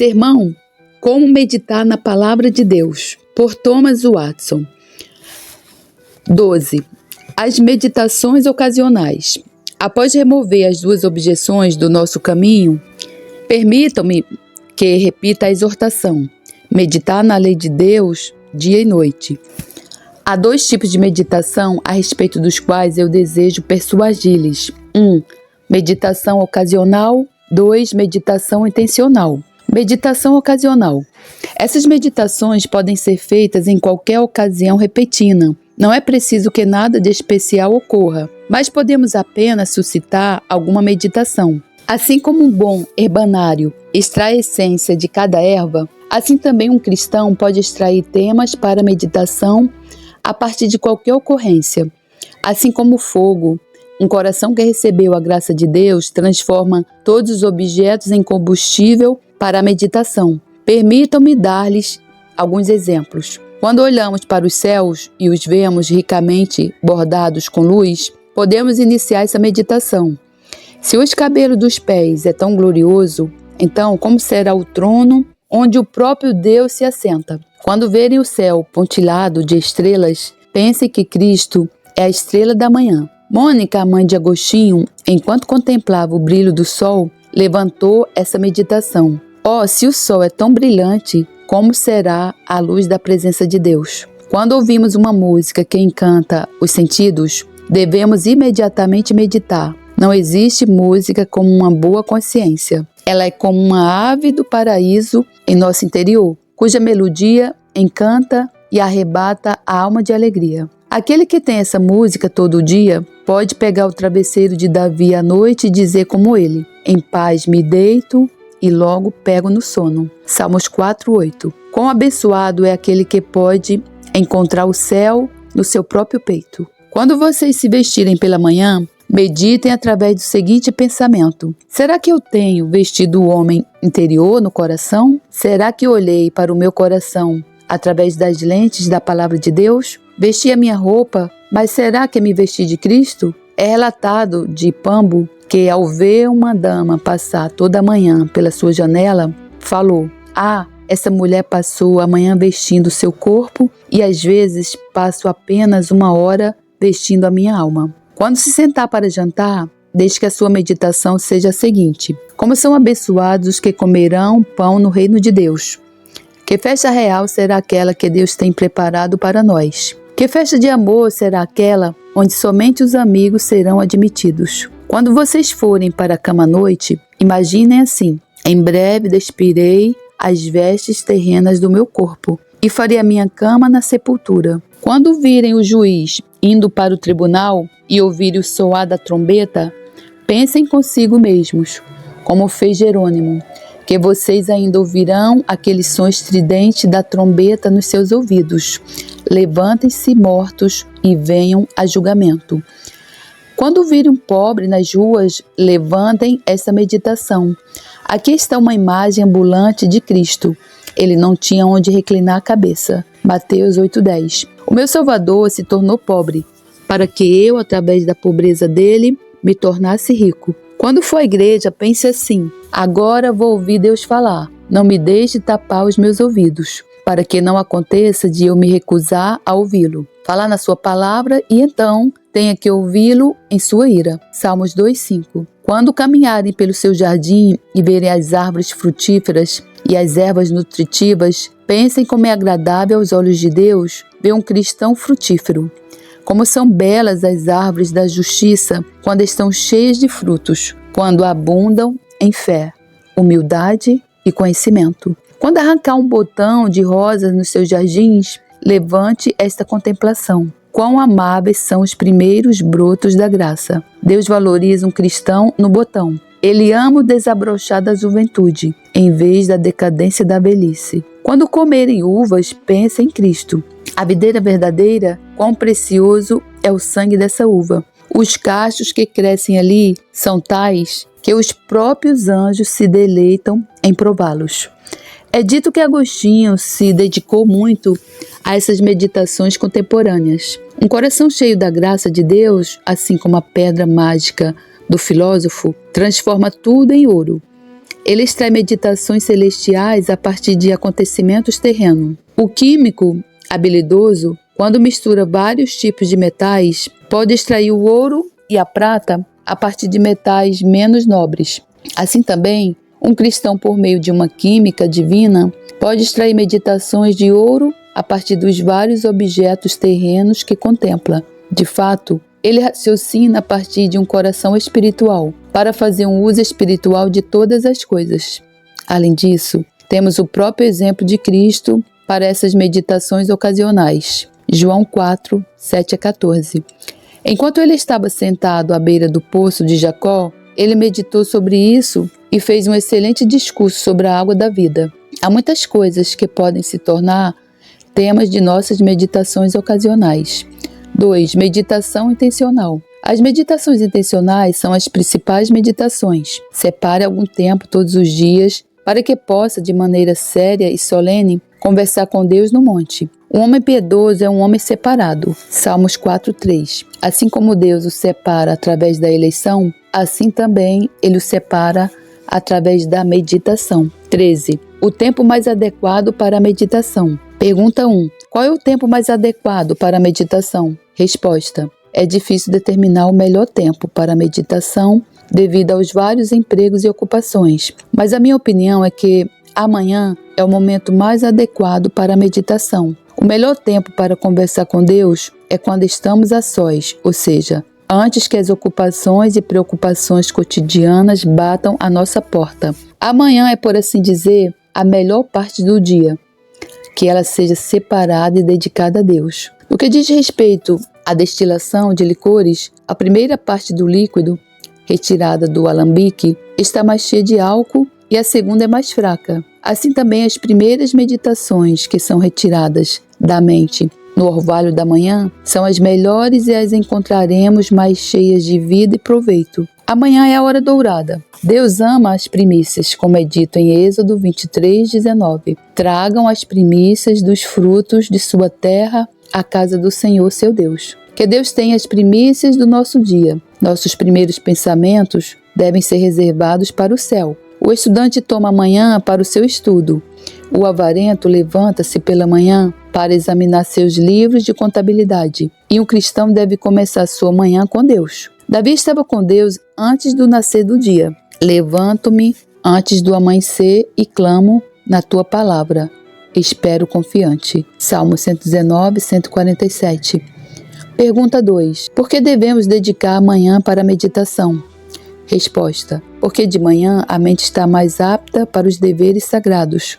Sermão: Como meditar na Palavra de Deus, por Thomas Watson. 12. As meditações ocasionais. Após remover as duas objeções do nosso caminho, permitam-me que repita a exortação: meditar na lei de Deus dia e noite. Há dois tipos de meditação a respeito dos quais eu desejo persuadi-los. 1. Meditação ocasional. 2. Meditação intencional. Meditação ocasional. Essas meditações podem ser feitas em qualquer ocasião repentina. Não é preciso que nada de especial ocorra, mas podemos apenas suscitar alguma meditação. Assim como um bom herbanário extrai a essência de cada erva, assim também um cristão pode extrair temas para meditação a partir de qualquer ocorrência. Assim como o fogo, um coração que recebeu a graça de Deus transforma todos os objetos em combustível para a meditação. Permitam-me dar-lhes alguns exemplos. Quando olhamos para os céus e os vemos ricamente bordados com luz, podemos iniciar essa meditação. Se o escabelo dos pés é tão glorioso, então como será o trono onde o próprio Deus se assenta? Quando verem o céu pontilhado de estrelas, pensem que Cristo é a estrela da manhã. Mônica, a mãe de Agostinho, enquanto contemplava o brilho do sol, levantou essa meditação. Se o sol é tão brilhante, como será a luz da presença de Deus? Quando ouvimos uma música que encanta os sentidos, devemos imediatamente meditar. Não existe música como uma boa consciência. Ela é como uma ave do paraíso em nosso interior, cuja melodia encanta e arrebata a alma de alegria. Aquele que tem essa música todo dia pode pegar o travesseiro de Davi à noite e dizer como ele: em paz me deito e logo pego no sono. Salmos 4:8. Quão abençoado é aquele que pode encontrar o céu no seu próprio peito. Quando vocês se vestirem pela manhã, meditem através do seguinte pensamento: será que eu tenho vestido o homem interior no coração? Será que olhei para o meu coração através das lentes da palavra de Deus? Vesti a minha roupa, mas será que me vesti de Cristo? É relatado de Pambo que, ao ver uma dama passar toda a manhã pela sua janela, falou: essa mulher passou a manhã vestindo seu corpo e às vezes passo apenas 1 hora vestindo a minha alma. Quando se sentar para jantar, deixe que a sua meditação seja a seguinte: como são abençoados os que comerão pão no reino de Deus. Que festa real será aquela que Deus tem preparado para nós? Que festa de amor será aquela onde somente os amigos serão admitidos? Quando vocês forem para a cama à noite, imaginem assim: em breve despirei as vestes terrenas do meu corpo e farei a minha cama na sepultura. Quando virem o juiz indo para o tribunal e ouvirem o soar da trombeta, pensem consigo mesmos, como fez Jerônimo, que vocês ainda ouvirão aquele som estridente da trombeta nos seus ouvidos. Levantem-se mortos e venham a julgamento. Quando virem um pobre nas ruas, levantem essa meditação. Aqui está uma imagem ambulante de Cristo. Ele não tinha onde reclinar a cabeça. Mateus 8:10. O meu Salvador se tornou pobre, para que eu, através da pobreza dele, me tornasse rico. Quando for à igreja, pense assim: agora vou ouvir Deus falar. Não me deixe tapar os meus ouvidos, para que não aconteça de eu me recusar a ouvi-lo. Falar na sua palavra e então tenha que ouvi-lo em sua ira. Salmos 2:5. Quando caminharem pelo seu jardim e verem as árvores frutíferas e as ervas nutritivas, pensem como é agradável aos olhos de Deus ver um cristão frutífero. Como são belas as árvores da justiça quando estão cheias de frutos, quando abundam em fé, humildade e conhecimento. Quando arrancar um botão de rosas nos seus jardins, levante esta contemplação: quão amáveis são os primeiros brotos da graça. Deus valoriza um cristão no botão. Ele ama o desabrochar da juventude, em vez da decadência da velhice. Quando comerem uvas, pensem em Cristo. A videira verdadeira, quão precioso é o sangue dessa uva. Os cachos que crescem ali são tais que os próprios anjos se deleitam em prová-los. É dito que Agostinho se dedicou muito a essas meditações contemporâneas. Um coração cheio da graça de Deus, assim como a pedra mágica do filósofo, transforma tudo em ouro. ele extrai meditações celestiais a partir de acontecimentos terrenos. O químico habilidoso, quando mistura vários tipos de metais, pode extrair o ouro e a prata a partir de metais menos nobres. Assim também, um cristão, por meio de uma química divina, pode extrair meditações de ouro a partir dos vários objetos terrenos que contempla. De fato, ele raciocina a partir de um coração espiritual, para fazer um uso espiritual de todas as coisas. Além disso, temos o próprio exemplo de Cristo para essas meditações ocasionais. João 4, 7 a 14. Enquanto ele estava sentado à beira do poço de Jacó, ele meditou sobre isso e fez um excelente discurso sobre a água da vida. Há muitas coisas que podem se tornar temas de nossas meditações ocasionais. 2. Meditação intencional. As meditações intencionais são as principais meditações. Separe algum tempo todos os dias para que possa, de maneira séria e solene, conversar com Deus no monte. Um homem piedoso é um homem separado. Salmos 4:3. Assim como Deus o separa através da eleição, assim também Ele o separa através da meditação. 13. O tempo mais adequado para a meditação. Pergunta 1. Qual é o tempo mais adequado para a meditação? Resposta. É difícil determinar o melhor tempo para a meditação devido aos vários empregos e ocupações, mas a minha opinião é que amanhã é o momento mais adequado para a meditação. O melhor tempo para conversar com Deus é quando estamos a sós, ou seja, antes que as ocupações e preocupações cotidianas batam à nossa porta. Amanhã é, por assim dizer, a melhor parte do dia, que ela seja separada e dedicada a Deus. No que diz respeito à destilação de licores, a primeira parte do líquido, retirada do alambique, está mais cheia de álcool e a segunda é mais fraca. Assim também as primeiras meditações que são retiradas da mente no orvalho da manhã são as melhores e as encontraremos mais cheias de vida e proveito. Amanhã é a hora dourada. Deus ama as primícias, como é dito em Êxodo 23:19. Tragam as primícias dos frutos de sua terra à casa do Senhor seu Deus. Que Deus tenha as primícias do nosso dia. Nossos primeiros pensamentos devem ser reservados para o céu. O estudante toma a manhã para o seu estudo. O avarento levanta-se pela manhã para examinar seus livros de contabilidade. E um cristão deve começar sua manhã com Deus. Davi estava com Deus antes do nascer do dia. Levanto-me antes do amanhecer e clamo na tua palavra. Espero confiante. Salmo 119, 147. Pergunta 2. Por que devemos dedicar a manhã para a meditação? Resposta. Porque de manhã a mente está mais apta para os deveres sagrados.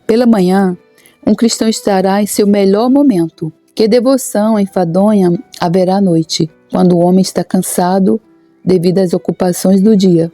Pela manhã, um cristão estará em seu melhor momento. Que devoção enfadonha haverá à noite, quando o homem está cansado devido às ocupações do dia.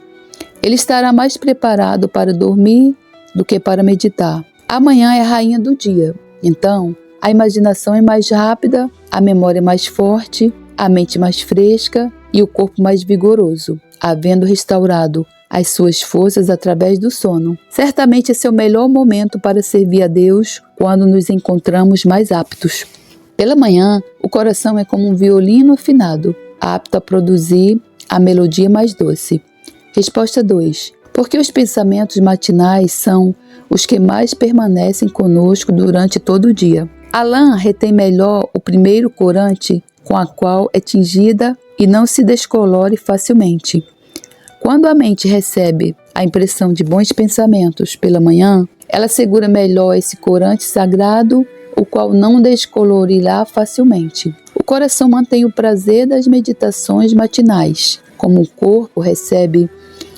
Ele estará mais preparado para dormir do que para meditar. Amanhã é a rainha do dia. Então, a imaginação é mais rápida, a memória é mais forte, a mente mais fresca e o corpo mais vigoroso, havendo restaurado as suas forças através do sono. Certamente esse é o melhor momento para servir a Deus quando nos encontramos mais aptos. Pela manhã, o coração é como um violino afinado, apto a produzir a melodia mais doce. Resposta 2. Porque os pensamentos matinais são os que mais permanecem conosco durante todo o dia. A lã retém melhor o primeiro corante com a qual é tingida e não se descolore facilmente. Quando a mente recebe a impressão de bons pensamentos pela manhã, ela segura melhor esse corante sagrado, o qual não descolorirá facilmente. O coração mantém o prazer das meditações matinais, como o corpo recebe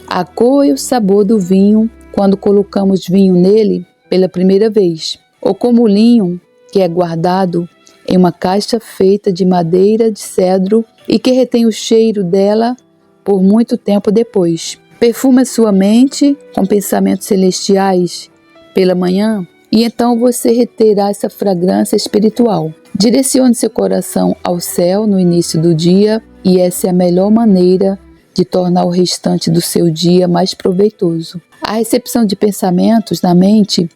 a cor e o sabor do vinho quando colocamos vinho nele pela primeira vez, ou como o linho que é guardado em uma caixa feita de madeira de cedro e que retém o cheiro dela por muito tempo depois. Perfuma sua mente com pensamentos celestiais pela manhã e então você reterá essa fragrância espiritual. Direcione seu coração ao céu no início do dia e essa é a melhor maneira de tornar o restante do seu dia mais proveitoso. A recepção de pensamentos na mente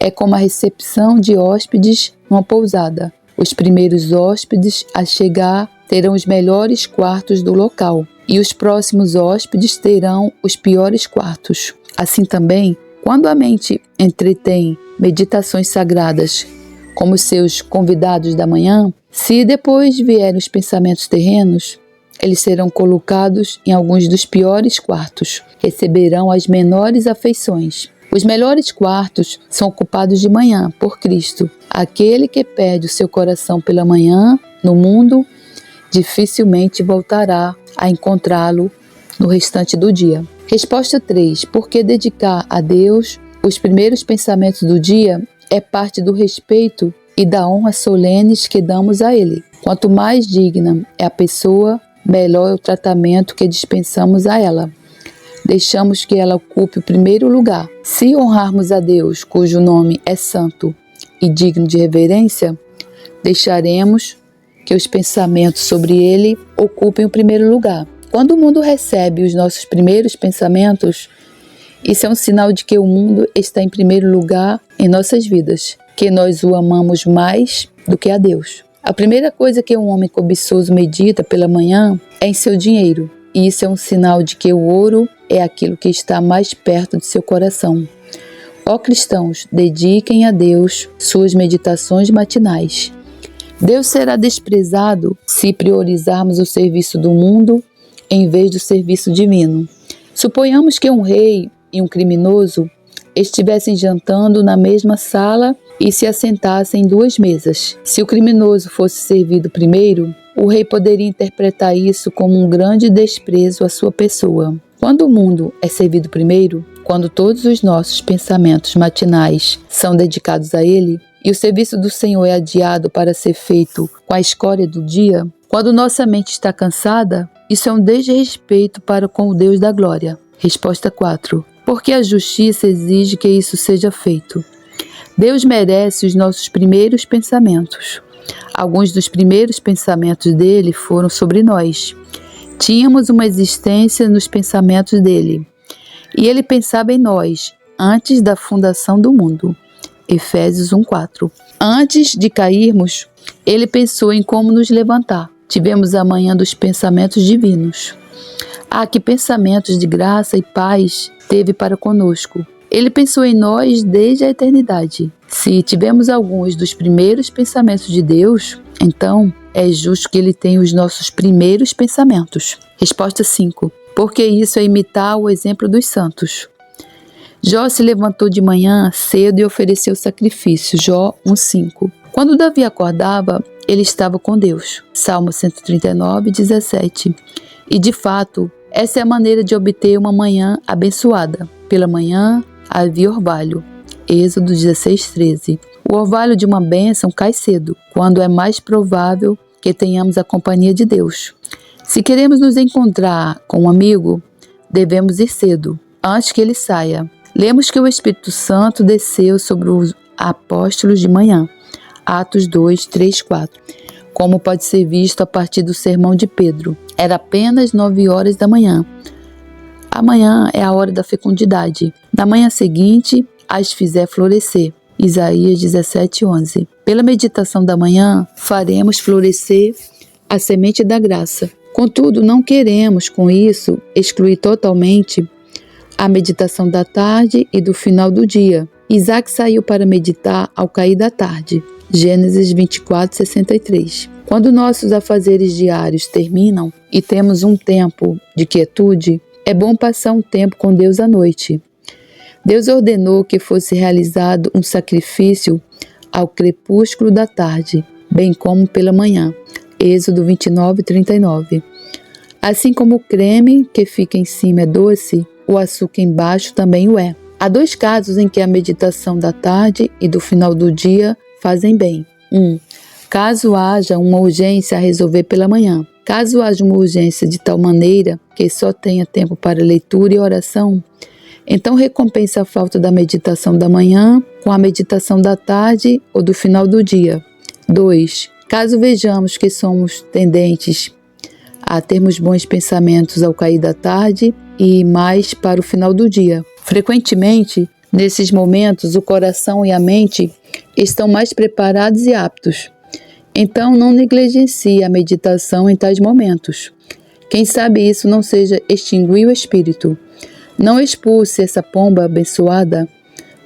é como a recepção de hóspedes numa pousada. Os primeiros hóspedes a chegar terão os melhores quartos do local e os próximos hóspedes terão os piores quartos. Assim também, quando a mente entretém meditações sagradas como seus convidados da manhã, se depois vierem os pensamentos terrenos, eles serão colocados em alguns dos piores quartos, receberão as menores afeições. Os melhores quartos são ocupados de manhã por Cristo. Aquele que perde o seu coração pela manhã no mundo, dificilmente voltará a encontrá-lo no restante do dia. Resposta 3. Por que dedicar a Deus os primeiros pensamentos do dia é parte do respeito e da honra solenes que damos a Ele. Quanto mais digna é a pessoa, melhor é o tratamento que dispensamos a ela. Deixamos que ela ocupe o primeiro lugar. Se honrarmos a Deus, cujo nome é santo e digno de reverência, deixaremos que os pensamentos sobre Ele ocupem o primeiro lugar. Quando o mundo recebe os nossos primeiros pensamentos, isso é um sinal de que o mundo está em primeiro lugar em nossas vidas, que nós o amamos mais do que a Deus. A primeira coisa que um homem cobiçoso medita pela manhã é em seu dinheiro, e isso é um sinal de que o ouro é aquilo que está mais perto de seu coração. Ó cristãos, dediquem a Deus suas meditações matinais. Deus será desprezado se priorizarmos o serviço do mundo em vez do serviço divino. Suponhamos que um rei e um criminoso estivessem jantando na mesma sala e se assentassem em duas mesas. Se o criminoso fosse servido primeiro, o rei poderia interpretar isso como um grande desprezo à sua pessoa. Quando o mundo é servido primeiro, quando todos os nossos pensamentos matinais são dedicados a ele, e o serviço do Senhor é adiado para ser feito com a escória do dia, quando nossa mente está cansada, isso é um desrespeito para com o Deus da glória. Resposta 4. Porque a justiça exige que isso seja feito. Deus merece os nossos primeiros pensamentos. Alguns dos primeiros pensamentos dele foram sobre nós. Tínhamos uma existência nos pensamentos dele. E ele pensava em nós antes da fundação do mundo. Efésios 1:4. Antes de cairmos, ele pensou em como nos levantar. Tivemos a manhã dos pensamentos divinos. Que pensamentos de graça e paz teve para conosco. Ele pensou em nós desde a eternidade. Se tivemos alguns dos primeiros pensamentos de Deus, então é justo que ele tenha os nossos primeiros pensamentos. Resposta 5. Porque isso é imitar o exemplo dos santos. Jó se levantou de manhã cedo e ofereceu sacrifício. Jó 1:5. Quando Davi acordava, ele estava com Deus. Salmo 139:17. E de fato, essa é a maneira de obter uma manhã abençoada. Pela manhã havia orvalho. Êxodo 16:13. O orvalho de uma bênção cai cedo, quando é mais provável que tenhamos a companhia de Deus. Se queremos nos encontrar com um amigo, devemos ir cedo, antes que ele saia. Lemos que o Espírito Santo desceu sobre os apóstolos de manhã. Atos 2:3-4. Como pode ser visto a partir do sermão de Pedro. Era apenas 9 horas da manhã. Amanhã é a hora da fecundidade. Na manhã seguinte, as fizer florescer. Isaías 17:11. Pela meditação da manhã, faremos florescer a semente da graça. Contudo, não queremos, com isso, excluir totalmente a meditação da tarde e do final do dia. Isaac saiu para meditar ao cair da tarde. Gênesis 24:63. Quando nossos afazeres diários terminam e temos um tempo de quietude, é bom passar um tempo com Deus à noite. Deus ordenou que fosse realizado um sacrifício ao crepúsculo da tarde, bem como pela manhã. Êxodo 29:39. Assim como o creme que fica em cima é doce, o açúcar embaixo também o é. Há 2 casos em que a meditação da tarde e do final do dia fazem bem. 1. Caso haja uma urgência a resolver pela manhã. Caso haja uma urgência de tal maneira que só tenha tempo para leitura e oração, então recompense a falta da meditação da manhã com a meditação da tarde ou do final do dia. 2. Caso vejamos que somos tendentes a termos bons pensamentos ao cair da tarde e mais para o final do dia. Frequentemente, nesses momentos, o coração e a mente estão mais preparados e aptos. Então, não negligencie a meditação em tais momentos. Quem sabe isso não seja extinguir o espírito. Não expulse essa pomba abençoada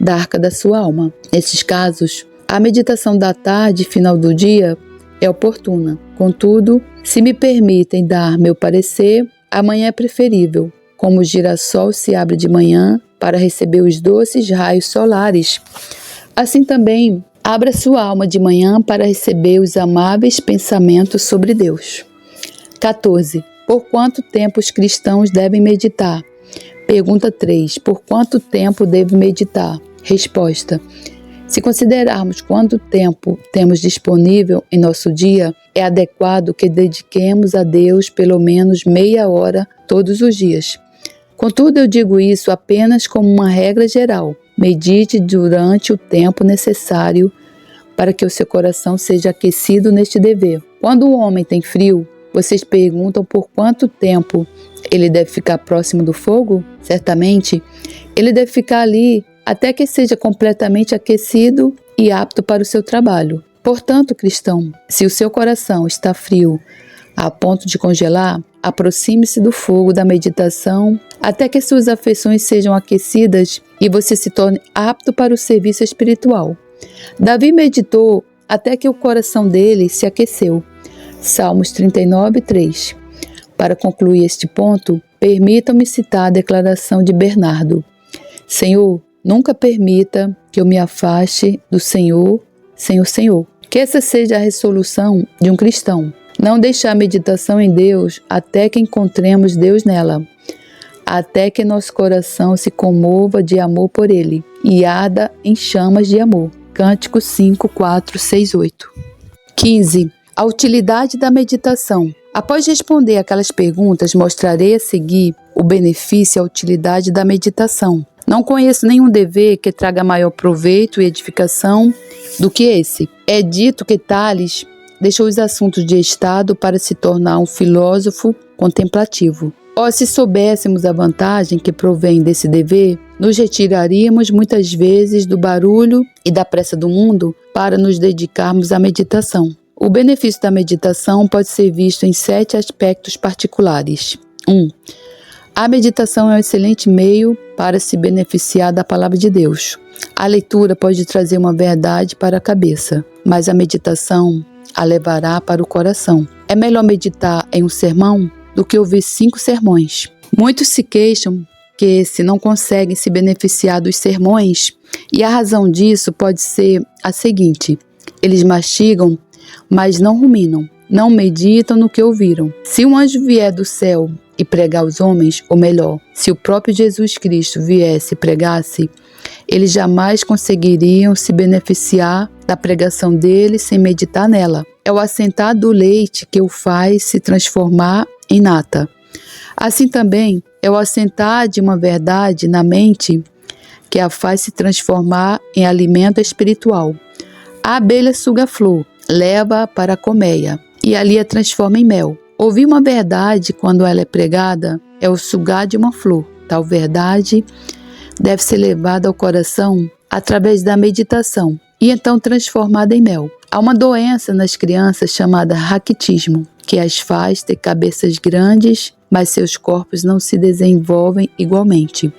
da arca da sua alma. Nesses casos, a meditação da tarde e final do dia é oportuna. Contudo, se me permitem dar meu parecer, amanhã é preferível. Como o girassol se abre de manhã para receber os doces raios solares, assim também abra sua alma de manhã para receber os amáveis pensamentos sobre Deus. 14. Por quanto tempo os cristãos devem meditar? Pergunta 3. Por quanto tempo devo meditar? Resposta. Se considerarmos quanto tempo temos disponível em nosso dia, é adequado que dediquemos a Deus pelo menos meia hora todos os dias. Contudo, eu digo isso apenas como uma regra geral. Medite durante o tempo necessário para que o seu coração seja aquecido neste dever. Quando o homem tem frio, vocês perguntam por quanto tempo ele deve ficar próximo do fogo? Certamente, ele deve ficar ali até que seja completamente aquecido e apto para o seu trabalho. Portanto, cristão, se o seu coração está frio a ponto de congelar, aproxime-se do fogo da meditação até que suas afeições sejam aquecidas e você se torne apto para o serviço espiritual. Davi meditou até que o coração dele se aqueceu. Salmos 39, 3. Para concluir este ponto, permitam-me citar a declaração de Bernardo. Senhor, nunca permita que eu me afaste do Senhor, Senhor. Que essa seja a resolução de um cristão. Não deixar a meditação em Deus até que encontremos Deus nela. Até que nosso coração se comova de amor por Ele e arda em chamas de amor. Cântico 5, 4, 6, 8. 15. A utilidade da meditação. Após responder aquelas perguntas, mostrarei a seguir o benefício e a utilidade da meditação. Não conheço nenhum dever que traga maior proveito e edificação do que esse. É dito que Tales deixou os assuntos de Estado para se tornar um filósofo contemplativo. Se soubéssemos a vantagem que provém desse dever, nos retiraríamos muitas vezes do barulho e da pressa do mundo para nos dedicarmos à meditação. O benefício da meditação pode ser visto em 7 aspectos particulares. 1. A meditação é um excelente meio para se beneficiar da palavra de Deus. A leitura pode trazer uma verdade para a cabeça, mas a meditação a levará para o coração. É melhor meditar em um sermão do que ouvir 5 sermões. Muitos se queixam que se não conseguem se beneficiar dos sermões, e a razão disso pode ser a seguinte: eles mastigam, mas não ruminam, não meditam no que ouviram. Se um anjo vier do céu e pregar aos homens, ou melhor, se o próprio Jesus Cristo viesse e pregasse, eles jamais conseguiriam se beneficiar da pregação dele sem meditar nela. É o assentar do leite que o faz se transformar em nata. Assim também é o assentar de uma verdade na mente que a faz se transformar em alimento espiritual. A abelha suga a flor, leva-a para a colmeia e ali a transforma em mel. Ouvir uma verdade quando ela é pregada é o sugar de uma flor. Tal verdade deve ser levada ao coração através da meditação e então transformada em mel. Há uma doença nas crianças chamada raquitismo, que as faz ter cabeças grandes, mas seus corpos não se desenvolvem igualmente.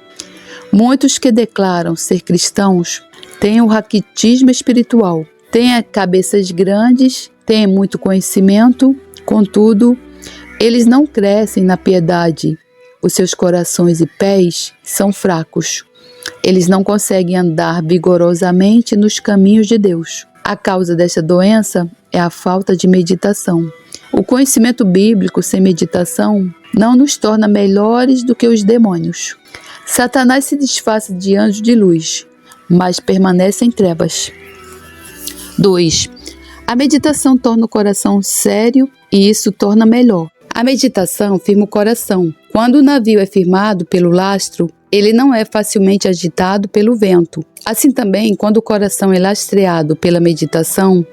Muitos que declaram ser cristãos têm o raquitismo espiritual, têm cabeças grandes, têm muito conhecimento, contudo, eles não crescem na piedade. Os seus corações e pés são fracos. Eles não conseguem andar vigorosamente nos caminhos de Deus. A causa dessa doença é a falta de meditação. O conhecimento bíblico sem meditação não nos torna melhores do que os demônios. Satanás se disfarça de anjo de luz, mas permanece em trevas. 2. A meditação torna o coração sério e isso torna melhor. A meditação firma o coração. Quando o navio é firmado pelo lastro, ele não é facilmente agitado pelo vento. Assim também, quando o coração é lastreado pela meditação,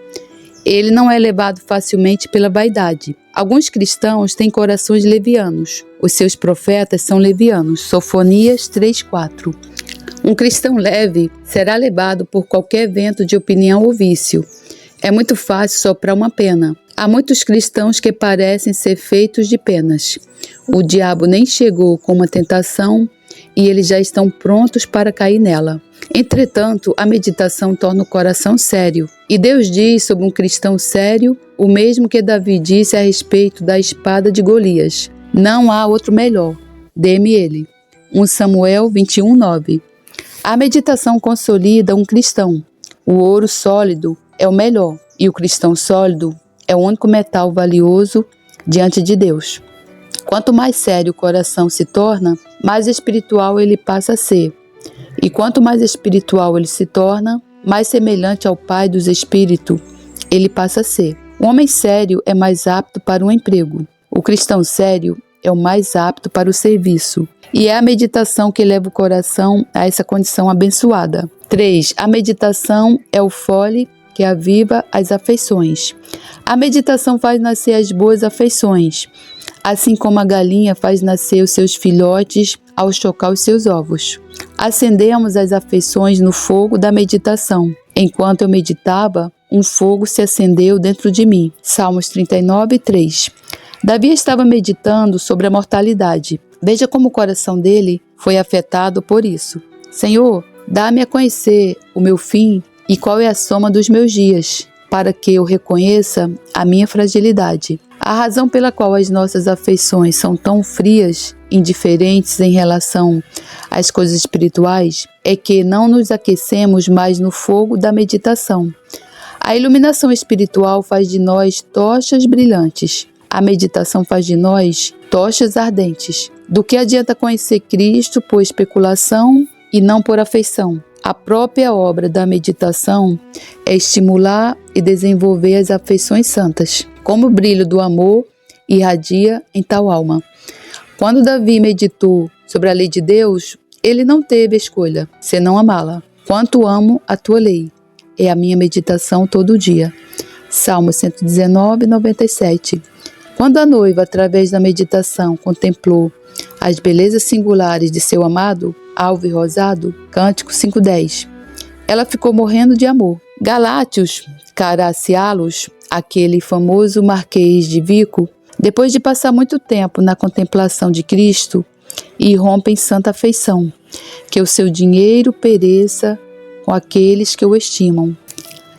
ele não é levado facilmente pela vaidade. Alguns cristãos têm corações levianos. Os seus profetas são levianos. Sofonias 3:4. Um cristão leve será levado por qualquer vento de opinião ou vício. É muito fácil soprar uma pena. Há muitos cristãos que parecem ser feitos de penas. O diabo nem chegou com uma tentação e eles já estão prontos para cair nela. Entretanto, a meditação torna o coração sério. E Deus diz sobre um cristão sério o mesmo que Davi disse a respeito da espada de Golias: não há outro melhor, dê-me ele. 1 Samuel 21:9. A meditação consolida um cristão. O ouro sólido é o melhor, e o cristão sólido é o único metal valioso diante de Deus. Quanto mais sério o coração se torna, mais espiritual ele passa a ser. E quanto mais espiritual ele se torna, mais semelhante ao Pai dos Espíritos ele passa a ser. O homem sério é mais apto para um emprego. O cristão sério é o mais apto para o serviço. E é a meditação que leva o coração a essa condição abençoada. 3. A meditação é o fole que aviva as afeições. A meditação faz nascer as boas afeições, assim como a galinha faz nascer os seus filhotes ao chocar os seus ovos. Acendemos as afeições no fogo da meditação. Enquanto eu meditava, um fogo se acendeu dentro de mim. Salmos 39:3. Davi estava meditando sobre a mortalidade. Veja como o coração dele foi afetado por isso. Senhor, dá-me a conhecer o meu fim e qual é a soma dos meus dias, para que eu reconheça a minha fragilidade. A razão pela qual as nossas afeições são tão frias, indiferentes em relação às coisas espirituais, é que não nos aquecemos mais no fogo da meditação. A iluminação espiritual faz de nós tochas brilhantes. A meditação faz de nós tochas ardentes. Do que adianta conhecer Cristo por especulação e não por afeição? A própria obra da meditação é estimular e desenvolver as afeições santas, como o brilho do amor irradia em tal alma. Quando Davi meditou sobre a lei de Deus, ele não teve escolha, senão amá-la. Quanto amo a tua lei, é a minha meditação todo dia. Salmo 119:97. Quando a noiva, através da meditação, contemplou as belezas singulares de seu amado, alvo e rosado, Cântico 5:10, ela ficou morrendo de amor. Galátios Caracialos, aquele famoso Marquês de Vico, depois de passar muito tempo na contemplação de Cristo, irrompe em santa afeição, que o seu dinheiro pereça com aqueles que o estimam.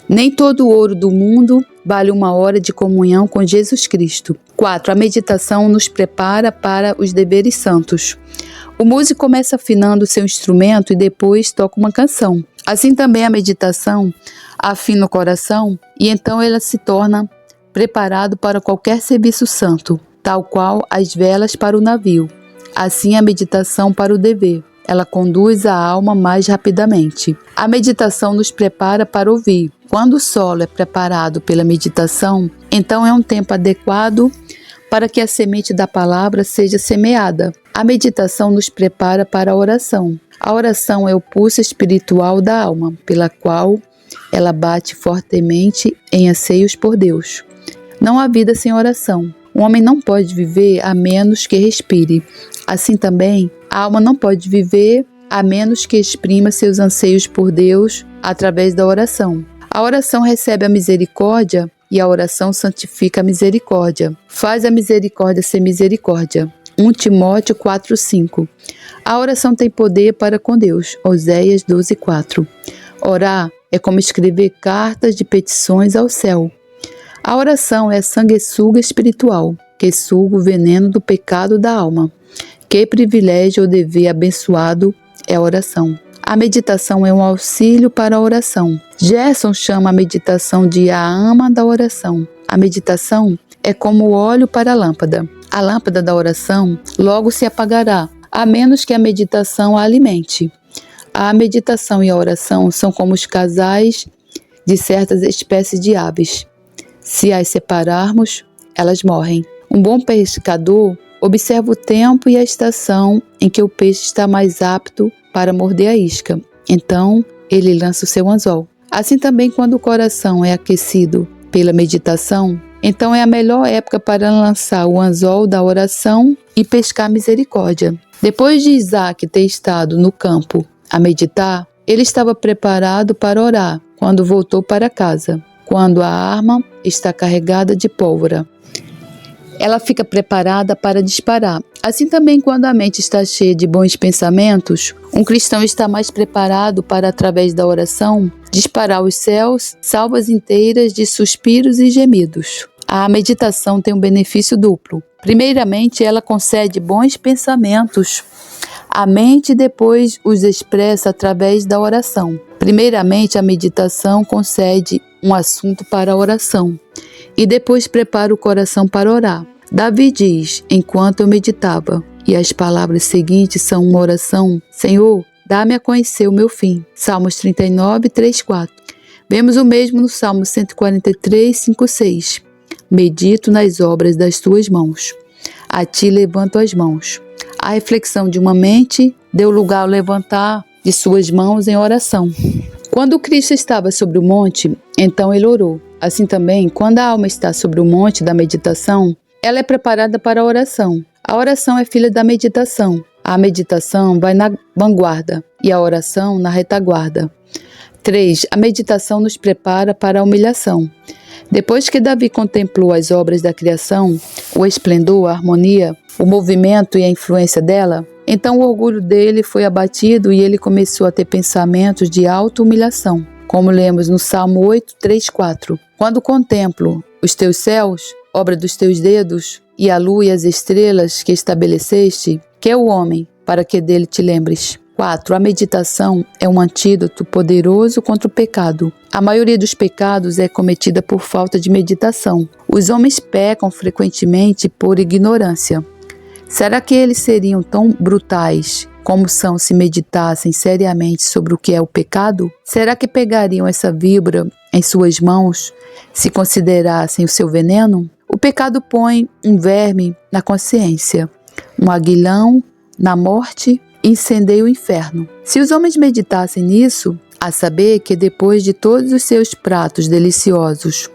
Nem todo o ouro do mundo vale uma hora de comunhão com Jesus Cristo. 4. A meditação nos prepara para os deveres santos. O músico começa afinando seu instrumento e depois toca uma canção. Assim também a meditação afina o coração e então ela se torna preparado para qualquer serviço santo, tal qual as velas para o navio. Assim a meditação para o dever. Ela conduz a alma mais rapidamente. A meditação nos prepara para ouvir. Quando o solo é preparado pela meditação, então é um tempo adequado para que a semente da palavra seja semeada. A meditação nos prepara para a oração. A oração é o pulso espiritual da alma, pela qual ela bate fortemente em anseios por Deus. Não há vida sem oração. O homem não pode viver a menos que respire. Assim também, a alma não pode viver a menos que exprima seus anseios por Deus através da oração. A oração recebe a misericórdia e a oração santifica a misericórdia. Faz a misericórdia ser misericórdia. 1 Timóteo 4:5. A oração tem poder para com Deus. Oséias 12:4. Orar é como escrever cartas de petições ao céu. A oração é a sanguessuga espiritual, que suga o veneno do pecado da alma. Que privilégio ou dever abençoado é a oração. A meditação é um auxílio para a oração. Gerson chama a meditação de a ama da oração. A meditação é como o óleo para a lâmpada. A lâmpada da oração logo se apagará, a menos que a meditação a alimente. A meditação e a oração são como os casais de certas espécies de aves. Se as separarmos, elas morrem. Um bom pescador observa o tempo e a estação em que o peixe está mais apto para morder a isca. Então, ele lança o seu anzol. Assim também, quando o coração é aquecido pela meditação, então é a melhor época para lançar o anzol da oração e pescar misericórdia. Depois de Isaac ter estado no campo a meditar, ele estava preparado para orar quando voltou para casa, quando a arma está carregada de pólvora. ela fica preparada para disparar. Assim também, quando a mente está cheia de bons pensamentos, um cristão está mais preparado para, através da oração, disparar os céus, salvas inteiras de suspiros e gemidos. A meditação tem um benefício duplo. Primeiramente, ela concede bons pensamentos à mente e depois os expressa através da oração. Primeiramente, a meditação concede um assunto para a oração e depois prepara o coração para orar. Davi diz: enquanto eu meditava, e as palavras seguintes são uma oração: Senhor, dá-me a conhecer o meu fim. Salmos 39, 3, 4. Vemos o mesmo no Salmo 143, 5, 6. Medito nas obras das tuas mãos. A ti levanto as mãos. A reflexão de uma mente deu lugar ao levantar de suas mãos em oração. Quando Cristo estava sobre o monte, então ele orou. Assim também, quando a alma está sobre o monte da meditação, ela é preparada para a oração. A oração é filha da meditação. A meditação vai na vanguarda e a oração na retaguarda. 3. A meditação nos prepara para a humilhação. Depois que Davi contemplou as obras da criação, o esplendor, a harmonia, o movimento e a influência dela, então o orgulho dele foi abatido e ele começou a ter pensamentos de auto-humilhação, como lemos no Salmo 8, 3, 4. Quando contemplo os teus céus, obra dos teus dedos, e a lua e as estrelas que estabeleceste, que é o homem, para que dele te lembres. 4. A meditação é um antídoto poderoso contra o pecado. A maioria dos pecados é cometida por falta de meditação. Os homens pecam frequentemente por ignorância. Será que eles seriam tão brutais como são se meditassem seriamente sobre o que é o pecado? Será que pegariam essa víbora em suas mãos se considerassem o seu veneno? O pecado põe um verme na consciência, um aguilhão na morte, incendeia o inferno. Se os homens meditassem nisso, a saber que depois de todos os seus pratos deliciosos,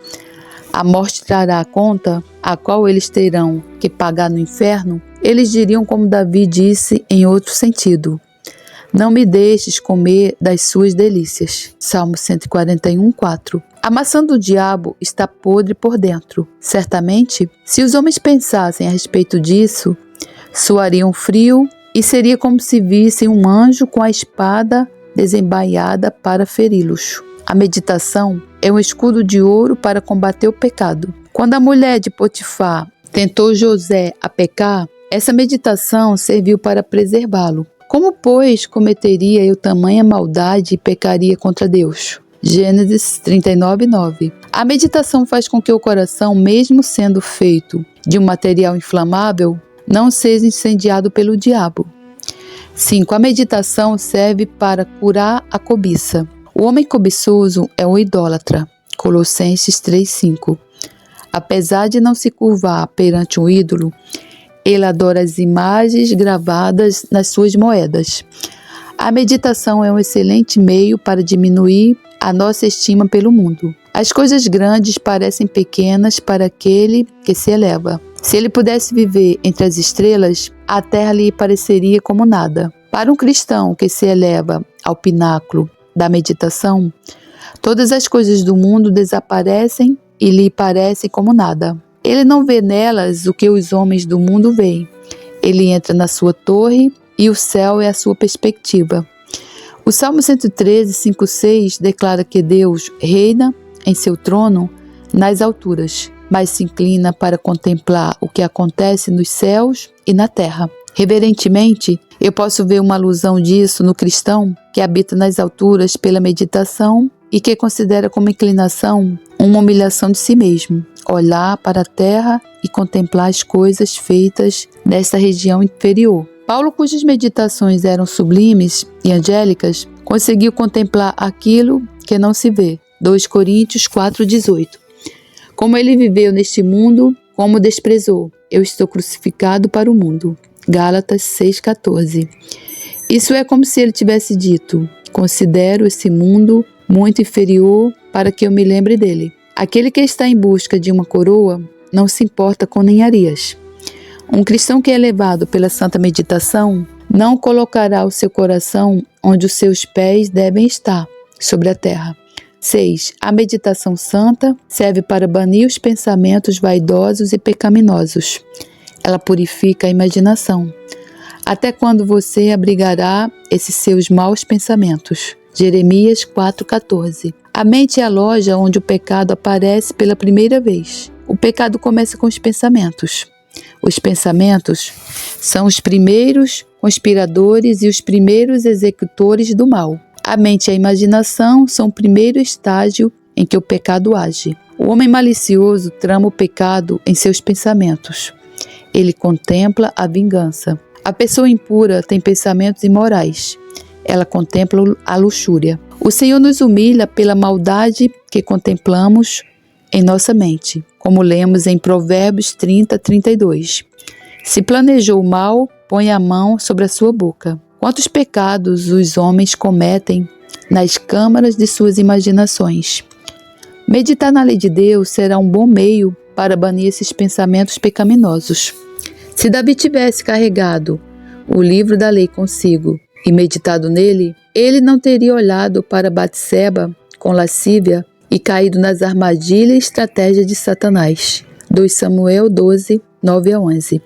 a morte trará a conta, a qual eles terão que pagar no inferno, eles diriam como Davi disse em outro sentido: não me deixes comer das suas delícias. Salmo 141, 4. A maçã do diabo está podre por dentro. Certamente, se os homens pensassem a respeito disso, suariam frio e seria como se vissem um anjo com a espada desembainhada para feri-los. A meditação é um escudo de ouro para combater o pecado. Quando a mulher de Potifar tentou José a pecar, essa meditação serviu para preservá-lo. Como, pois, cometeria eu tamanha maldade e pecaria contra Deus? Gênesis 39, 9. A meditação faz com que o coração, mesmo sendo feito de um material inflamável, não seja incendiado pelo diabo. 5. A meditação serve para curar a cobiça. O homem cobiçoso é um idólatra. Colossenses 3, 5. Apesar de não se curvar perante um ídolo, ele adora as imagens gravadas nas suas moedas. A meditação é um excelente meio para diminuir a nossa estima pelo mundo. As coisas grandes parecem pequenas para aquele que se eleva. Se ele pudesse viver entre as estrelas, a terra lhe pareceria como nada. Para um cristão que se eleva ao pináculo da meditação, todas as coisas do mundo desaparecem e lhe parecem como nada. Ele não vê nelas o que os homens do mundo veem. Ele entra na sua torre e o céu é a sua perspectiva. O Salmo 113, 5, 6 declara que Deus reina em seu trono nas alturas, mas se inclina para contemplar o que acontece nos céus e na terra. Reverentemente, eu posso ver uma alusão disso no cristão que habita nas alturas pela meditação e que considera como inclinação uma humilhação de si mesmo, olhar para a terra e contemplar as coisas feitas nesta região inferior. Paulo, cujas meditações eram sublimes e angélicas, conseguiu contemplar aquilo que não se vê. 2 Coríntios 4,18. Como ele viveu neste mundo, como desprezou, eu estou crucificado para o mundo. Gálatas 6,14. Isso é como se ele tivesse dito: considero esse mundo muito inferior para que eu me lembre dele. Aquele que está em busca de uma coroa não se importa com ninharias. Um cristão que é levado pela santa meditação não colocará o seu coração onde os seus pés devem estar, sobre a terra, 6. A meditação santa serve para banir os pensamentos vaidosos e pecaminosos. Ela purifica a imaginação. Até quando você abrigará esses seus maus pensamentos? Jeremias 4,14. A mente é a loja onde o pecado aparece pela primeira vez. O pecado começa com os pensamentos. Os pensamentos são os primeiros conspiradores e os primeiros executores do mal. A mente e a imaginação são o primeiro estágio em que o pecado age. O homem malicioso trama o pecado em seus pensamentos. Ele contempla a vingança. A pessoa impura tem pensamentos imorais. Ela contempla a luxúria. O Senhor nos humilha pela maldade que contemplamos em nossa mente, como lemos em Provérbios 30:32. Se planejou o mal, põe a mão sobre a sua boca. Quantos pecados os homens cometem nas câmaras de suas imaginações. Meditar na lei de Deus será um bom meio para banir esses pensamentos pecaminosos. Se Davi tivesse carregado o livro da lei consigo e meditado nele, ele não teria olhado para Batseba com lascívia e caído nas armadilhas e estratégias de Satanás. 2 Samuel 12, 9-11.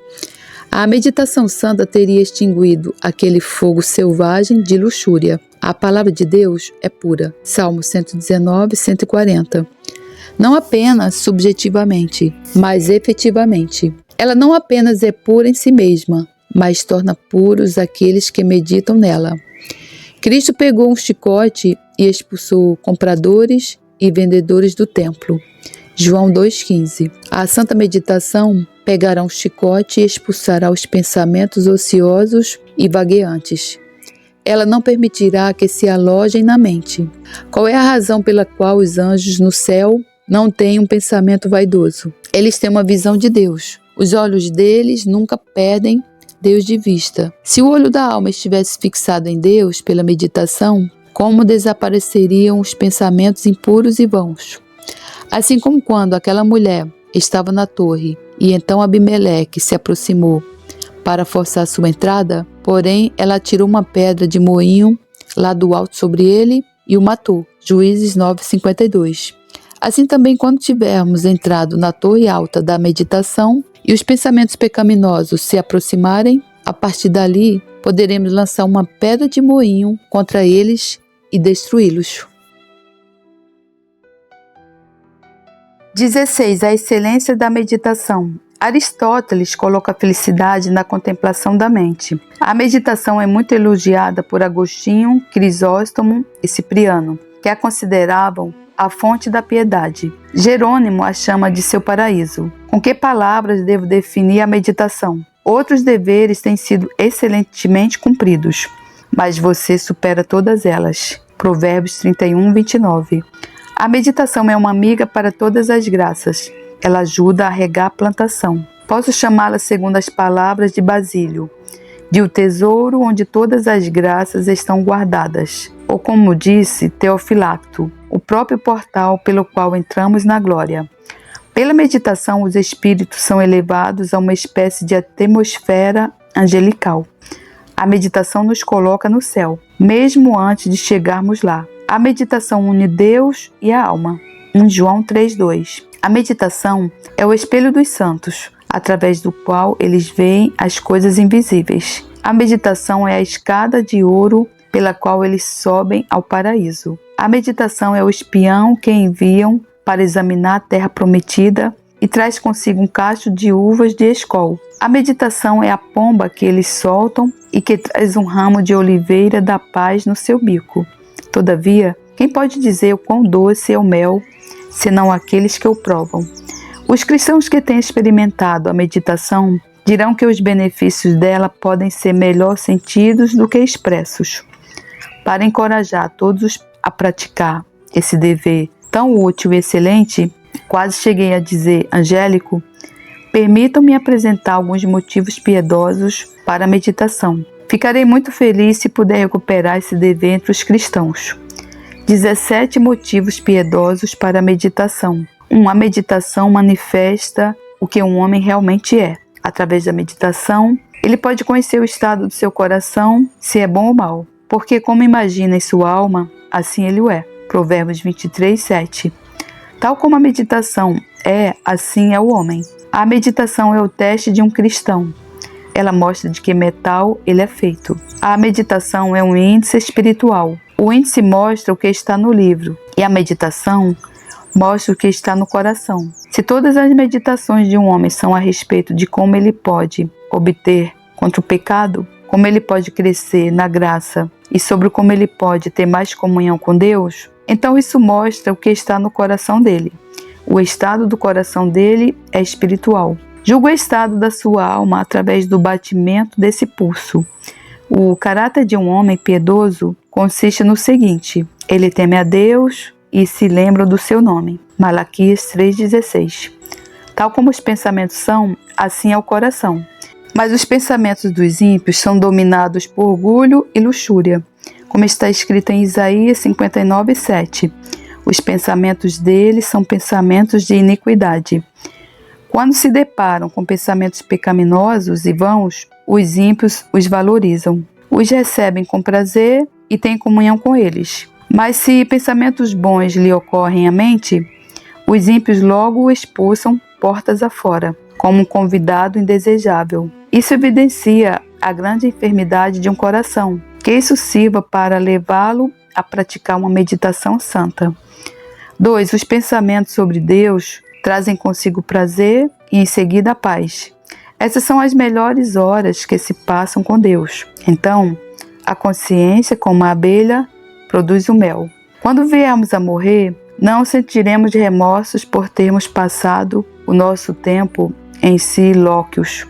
A meditação santa teria extinguido aquele fogo selvagem de luxúria. A palavra de Deus é pura. Salmo 119, 140. Não apenas subjetivamente, mas efetivamente. Ela não apenas é pura em si mesma, mas torna puros aqueles que meditam nela. Cristo pegou um chicote e expulsou compradores e vendedores do templo. João 2,15. A santa meditação pegará um chicote e expulsará os pensamentos ociosos e vagueantes. Ela não permitirá que se alojem na mente. Qual é a razão pela qual os anjos no céu não têm um pensamento vaidoso? Eles têm uma visão de Deus. Os olhos deles nunca perdem Deus de vista. Se o olho da alma estivesse fixado em Deus pela meditação, como desapareceriam os pensamentos impuros e vãos? Assim como quando aquela mulher estava na torre e então Abimeleque se aproximou para forçar sua entrada, porém ela atirou uma pedra de moinho lá do alto sobre ele e o matou. Juízes 9:52. Assim também quando tivermos entrado na torre alta da meditação e os pensamentos pecaminosos se aproximarem, a partir dali poderemos lançar uma pedra de moinho contra eles e destruí-los. 16. A excelência da meditação. Aristóteles coloca a felicidade na contemplação da mente. A meditação é muito elogiada por Agostinho, Crisóstomo e Cipriano, que a consideravam a fonte da piedade. Jerônimo a chama de seu paraíso. Com que palavras devo definir a meditação? Outros deveres têm sido excelentemente cumpridos, mas você supera todas elas. Provérbios 31:29. A meditação é uma amiga para todas as graças. Ela ajuda a regar a plantação. Posso chamá-la segundo as palavras de Basílio, de o tesouro onde todas as graças estão guardadas. Ou como disse Teofilacto, o próprio portal pelo qual entramos na glória. Pela meditação, os espíritos são elevados a uma espécie de atmosfera angelical. A meditação nos coloca no céu, mesmo antes de chegarmos lá. A meditação une Deus e a alma. 1 João 3:2. A meditação é o espelho dos santos, através do qual eles veem as coisas invisíveis. A meditação é a escada de ouro pela qual eles sobem ao paraíso. A meditação é o espião que enviam para examinar a terra prometida e traz consigo um cacho de uvas de Escol. A meditação é a pomba que eles soltam e que traz um ramo de oliveira da paz no seu bico. Todavia, quem pode dizer o quão doce é o mel, senão aqueles que o provam? Os cristãos que têm experimentado a meditação dirão que os benefícios dela podem ser melhor sentidos do que expressos. Para encorajar todos a praticar esse dever tão útil e excelente, quase cheguei a dizer angélico, permitam-me apresentar alguns motivos piedosos para a meditação. Ficarei muito feliz se puder recuperar esse dever entre os cristãos. 17 motivos piedosos para a meditação. 1. A meditação manifesta o que um homem realmente é. Através da meditação, ele pode conhecer o estado do seu coração, se é bom ou mau, porque como imagina em sua alma, assim ele o é. Provérbios 23, 7. Tal como a meditação é, assim é o homem. A meditação é o teste de um cristão. Ela mostra de que metal ele é feito. A meditação é um índice espiritual. O índice mostra o que está no livro e a meditação mostra o que está no coração. Se todas as meditações de um homem são a respeito de como ele pode obter contra o pecado, como ele pode crescer na graça e sobre como ele pode ter mais comunhão com Deus, então isso mostra o que está no coração dele. O estado do coração dele é espiritual. Julga o estado da sua alma através do batimento desse pulso. O caráter de um homem piedoso consiste no seguinte: ele teme a Deus e se lembra do seu nome. Malaquias 3,16. Tal como os pensamentos são, assim é o coração. Mas os pensamentos dos ímpios são dominados por orgulho e luxúria, como está escrito em Isaías 59:7. Os pensamentos deles são pensamentos de iniquidade. Quando se deparam com pensamentos pecaminosos e vãos, os ímpios os valorizam, os recebem com prazer e têm comunhão com eles. Mas se pensamentos bons lhe ocorrem à mente, os ímpios logo o expulsam portas afora, como um convidado indesejável. Isso evidencia a grande enfermidade de um coração, que isso sirva para levá-lo a praticar uma meditação santa. 2. Os pensamentos sobre Deus trazem consigo prazer e em seguida a paz. Essas são as melhores horas que se passam com Deus. Então, a consciência, como a abelha, produz o mel. Quando viermos a morrer, não sentiremos remorsos por termos passado o nosso tempo em silóquios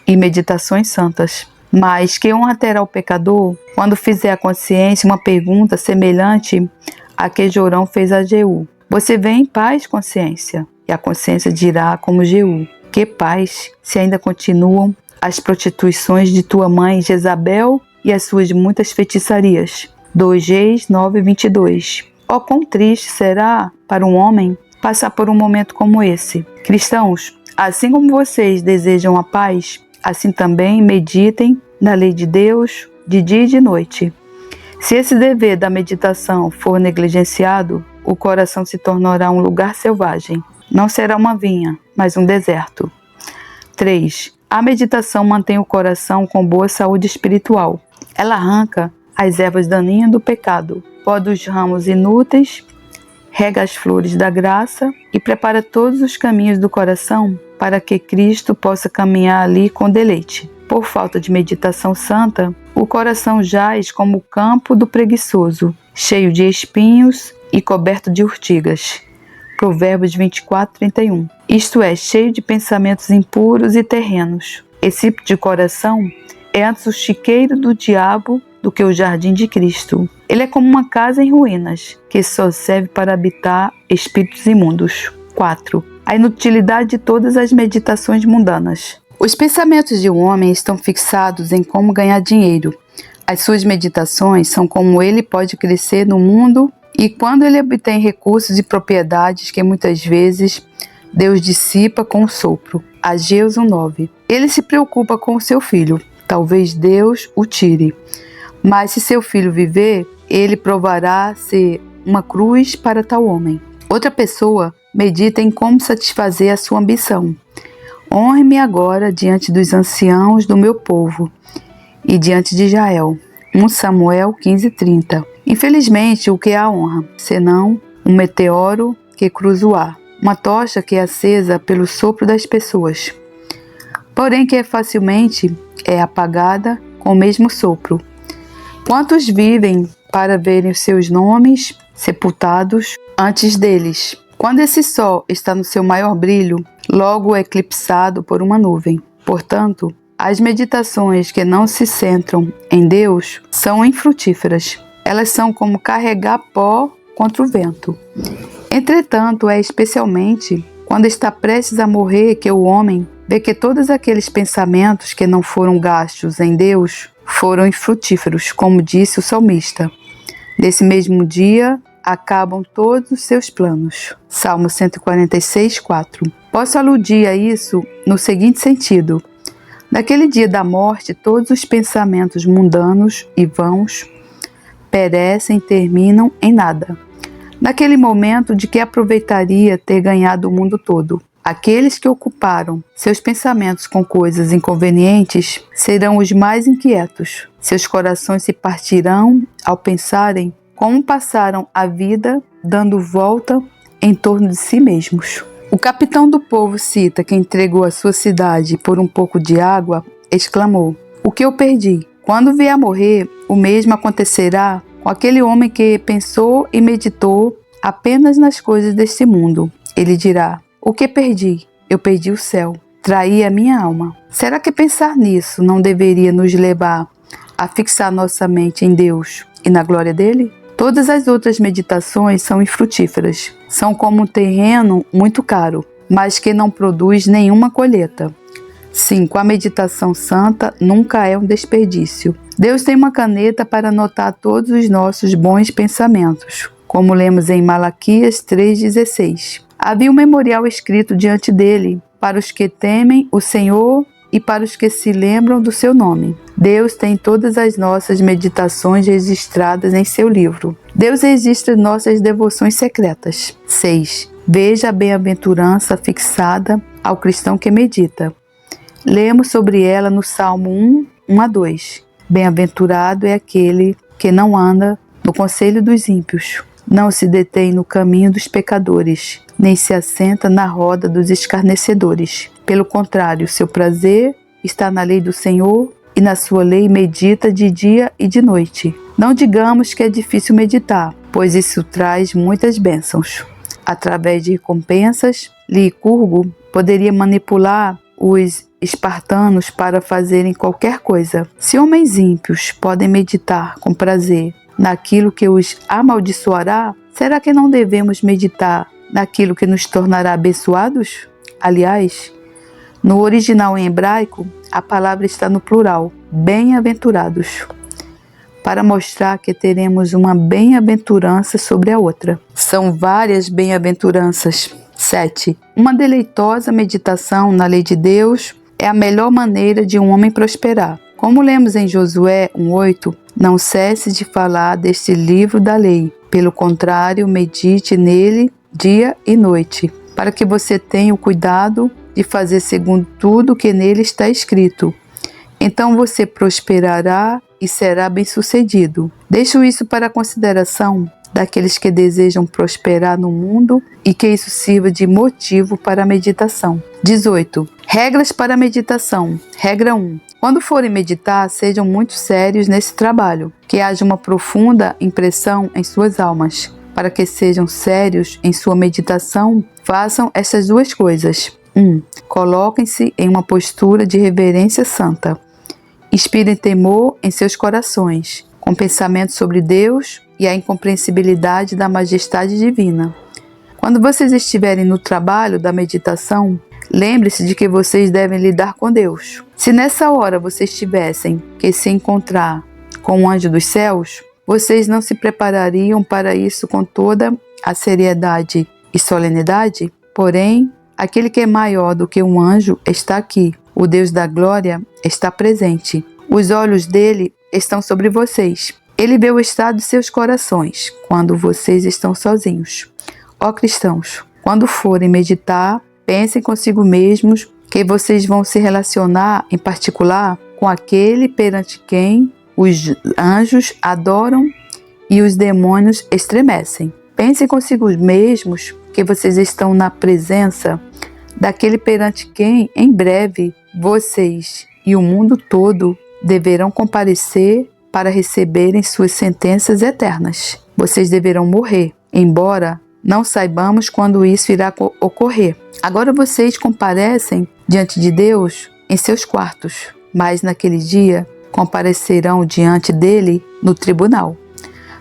e meditações santas. Mas que honra terá o pecador quando fizer a consciência uma pergunta semelhante à que Jorão fez a Jeú: você vem em paz, consciência? E a consciência dirá como Jeú: que paz, se ainda continuam as prostituições de tua mãe Jezabel e as suas muitas feitiçarias. 2 Reis 9:22. Oh, quão triste será para um homem passar por um momento como esse. Cristãos, assim como vocês desejam a paz, assim também meditem na lei de Deus de dia e de noite. Se esse dever da meditação for negligenciado, o coração se tornará um lugar selvagem. Não será uma vinha, mas um deserto. 3. A meditação mantém o coração com boa saúde espiritual. Ela arranca as ervas daninhas do pecado, poda os ramos inúteis, rega as flores da graça e prepara todos os caminhos do coração para que Cristo possa caminhar ali com deleite. Por falta de meditação santa, o coração jaz como o campo do preguiçoso, cheio de espinhos e coberto de urtigas. Provérbios 24:31. Isto é, cheio de pensamentos impuros e terrenos. Esse tipo de coração é antes o chiqueiro do diabo do que o jardim de Cristo. Ele é como uma casa em ruínas, que só serve para habitar espíritos imundos. 4. A inutilidade de todas as meditações mundanas. Os pensamentos de um homem estão fixados em como ganhar dinheiro. As suas meditações são como ele pode crescer no mundo e quando ele obtém recursos e propriedades que muitas vezes Deus dissipa com um sopro. Ageu 1:9. Ele se preocupa com o seu filho. Talvez Deus o tire. Mas se seu filho viver, ele provará ser uma cruz para tal homem. Outra pessoa medita em como satisfazer a sua ambição. Honre-me agora diante dos anciãos do meu povo e diante de Israel. 1 Samuel 15:30. Infelizmente, o que é a honra? Senão um meteoro que cruza o ar, uma tocha que é acesa pelo sopro das pessoas, porém que facilmente é apagada com o mesmo sopro. Quantos vivem para verem os seus nomes sepultados antes deles? Quando esse sol está no seu maior brilho, logo é eclipsado por uma nuvem. Portanto, as meditações que não se centram em Deus são infrutíferas. Elas são como carregar pó contra o vento. Entretanto, é especialmente quando está prestes a morrer que o homem vê que todos aqueles pensamentos que não foram gastos em Deus foram infrutíferos, como disse o salmista. Nesse mesmo dia, acabam todos os seus planos. Salmo 146:4. Posso aludir a isso no seguinte sentido: naquele dia da morte, todos os pensamentos mundanos e vãos perecem e terminam em nada. Naquele momento, de que aproveitaria ter ganhado o mundo todo? Aqueles que ocuparam seus pensamentos com coisas inconvenientes serão os mais inquietos. Seus corações se partirão ao pensarem como passaram a vida dando volta em torno de si mesmos. O capitão do povo cita que entregou a sua cidade por um pouco de água, exclamou: "O que eu perdi? Quando vier a morrer, o mesmo acontecerá com aquele homem que pensou e meditou apenas nas coisas deste mundo. Ele dirá: o que perdi? Eu perdi o céu. Traí a minha alma." Será que pensar nisso não deveria nos levar a fixar nossa mente em Deus e na glória dele? Todas as outras meditações são infrutíferas. São como um terreno muito caro, mas que não produz nenhuma colheita. 5. A meditação santa nunca é um desperdício. Deus tem uma caneta para anotar todos os nossos bons pensamentos, como lemos em Malaquias 3,16. Havia um memorial escrito diante dele, para os que temem o Senhor e para os que se lembram do seu nome. Deus tem todas as nossas meditações registradas em seu livro. Deus registra nossas devoções secretas. 6. Veja a bem-aventurança fixada ao cristão que medita. Lemos sobre ela no Salmo 1:1-2. Bem-aventurado é aquele que não anda no conselho dos ímpios, não se detém no caminho dos pecadores, nem se assenta na roda dos escarnecedores. Pelo contrário, seu prazer está na lei do Senhor, e na sua lei medita de dia e de noite. Não digamos que é difícil meditar, pois isso traz muitas bênçãos. Através de recompensas, Licurgo poderia manipular os espartanos para fazerem qualquer coisa. Se homens ímpios podem meditar com prazer naquilo que os amaldiçoará, será que não devemos meditar naquilo que nos tornará abençoados? Aliás, no original em hebraico, a palavra está no plural, bem-aventurados, para mostrar que teremos uma bem-aventurança sobre a outra. São várias bem-aventuranças. 7. Uma deleitosa meditação na lei de Deus é a melhor maneira de um homem prosperar. Como lemos em Josué 1:8, não cesse de falar deste livro da lei. Pelo contrário, medite nele dia e noite, para que você tenha o cuidado de fazer segundo tudo que nele está escrito. Então você prosperará e será bem-sucedido. Deixo isso para a consideração daqueles que desejam prosperar no mundo e que isso sirva de motivo para a meditação. 18. Regras para a meditação. Regra 1. Quando forem meditar, sejam muito sérios nesse trabalho, que haja uma profunda impressão em suas almas. Para que sejam sérios em sua meditação, façam essas duas coisas. 1. Coloquem-se em uma postura de reverência santa. Inspirem temor em seus corações, com pensamento sobre Deus e a incompreensibilidade da majestade divina. Quando vocês estiverem no trabalho da meditação, lembre-se de que vocês devem lidar com Deus. Se nessa hora vocês tivessem que se encontrar com o anjo dos céus, vocês não se preparariam para isso com toda a seriedade e solenidade? Porém, aquele que é maior do que um anjo está aqui. O Deus da glória está presente. Os olhos dele estão sobre vocês. Ele vê o estado de seus corações quando vocês estão sozinhos. Ó cristãos, quando forem meditar, pensem consigo mesmos que vocês vão se relacionar em particular com aquele perante quem os anjos adoram e os demônios estremecem. Pensem consigo mesmos que vocês estão na presença daquele perante quem, em breve, vocês e o mundo todo deverão comparecer para receberem suas sentenças eternas. Vocês deverão morrer, embora não saibamos quando isso irá ocorrer. Agora vocês comparecem diante de Deus em seus quartos, mas naquele dia comparecerão diante dele no tribunal.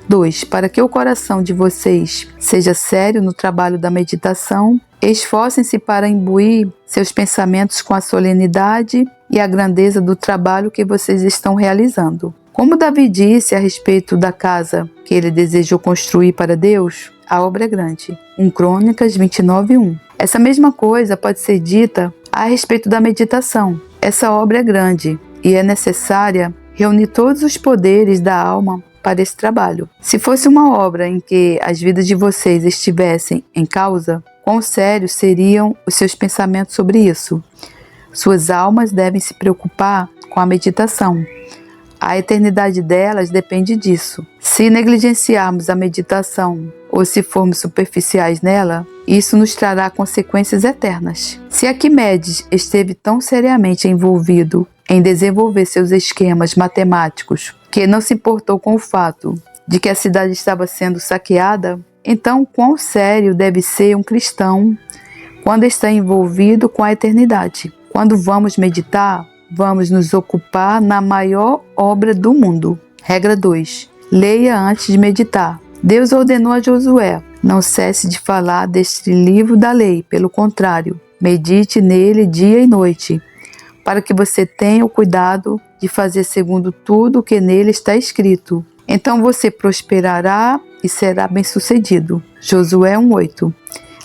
2. Para que o coração de vocês seja sério no trabalho da meditação, esforcem-se para imbuir seus pensamentos com a solenidade e a grandeza do trabalho que vocês estão realizando. Como Davi disse a respeito da casa que ele desejou construir para Deus, a obra é grande. 1 Crônicas 29:1. Essa mesma coisa pode ser dita a respeito da meditação. Essa obra é grande e é necessária reunir todos os poderes da alma para esse trabalho. Se fosse uma obra em que as vidas de vocês estivessem em causa, quão sérios seriam os seus pensamentos sobre isso? Suas almas devem se preocupar com a meditação. A eternidade delas depende disso. Se negligenciarmos a meditação ou se formos superficiais nela, isso nos trará consequências eternas. Se Arquimedes esteve tão seriamente envolvido em desenvolver seus esquemas matemáticos que não se importou com o fato de que a cidade estava sendo saqueada, então quão sério deve ser um cristão quando está envolvido com a eternidade? Quando vamos meditar, vamos nos ocupar na maior obra do mundo. Regra 2. Leia antes de meditar. Deus ordenou a Josué: não cesse de falar deste livro da lei, pelo contrário, medite nele dia e noite, para que você tenha o cuidado de fazer segundo tudo o que nele está escrito. Então você prosperará e será bem-sucedido. Josué 1:8.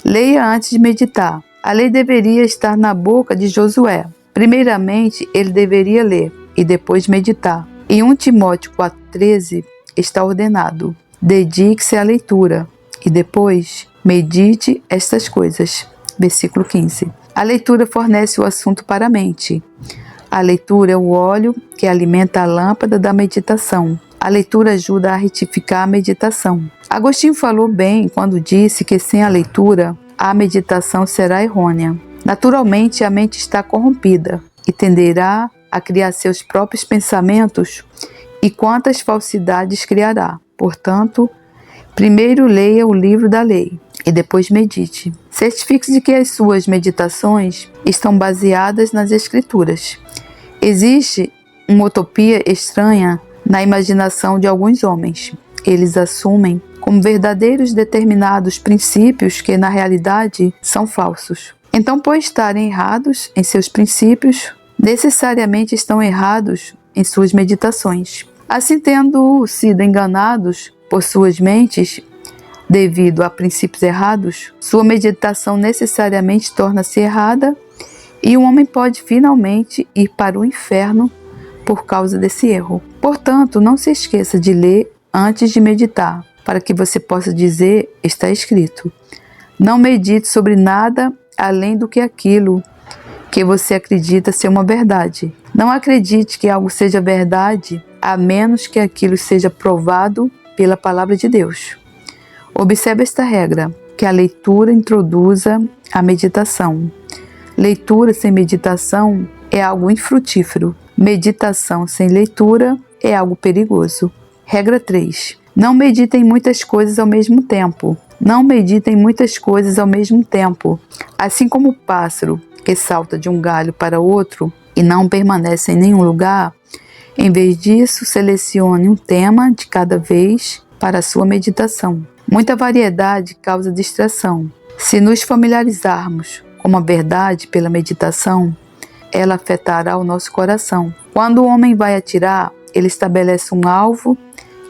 Leia antes de meditar. A lei deveria estar na boca de Josué. Primeiramente, ele deveria ler e depois meditar. Em 1 Timóteo 4:13 está ordenado: dedique-se à leitura e depois medite estas coisas. Versículo 15. A leitura fornece o assunto para a mente. A leitura é o óleo que alimenta a lâmpada da meditação. A leitura ajuda a retificar a meditação. Agostinho falou bem quando disse que sem a leitura, a meditação será errônea. Naturalmente, a mente está corrompida e tenderá a criar seus próprios pensamentos e quantas falsidades criará. Portanto, primeiro leia o livro da lei e depois medite. Certifique-se de que as suas meditações estão baseadas nas Escrituras. Existe uma utopia estranha na imaginação de alguns homens. Eles assumem como verdadeiros determinados princípios que, na realidade, são falsos. Então, por estarem errados em seus princípios, necessariamente estão errados em suas meditações. Assim, tendo sido enganados por suas mentes, devido a princípios errados, sua meditação necessariamente torna-se errada e o homem pode finalmente ir para o inferno por causa desse erro. Portanto, não se esqueça de ler antes de meditar, para que você possa dizer: está escrito. Não medite sobre nada além do que aquilo que você acredita ser uma verdade. Não acredite que algo seja verdade a menos que aquilo seja provado pela palavra de Deus. Observe esta regra, que a leitura introduza a meditação. Leitura sem meditação é algo infrutífero. Meditação sem leitura é algo perigoso. Regra 3. Não meditem muitas coisas ao mesmo tempo. Não meditem muitas coisas ao mesmo tempo. Assim como o pássaro que salta de um galho para outro e não permanece em nenhum lugar, em vez disso, selecione um tema de cada vez para a sua meditação. Muita variedade causa distração. Se nos familiarizarmos com a verdade pela meditação, ela afetará o nosso coração. Quando o homem vai atirar, ele estabelece um alvo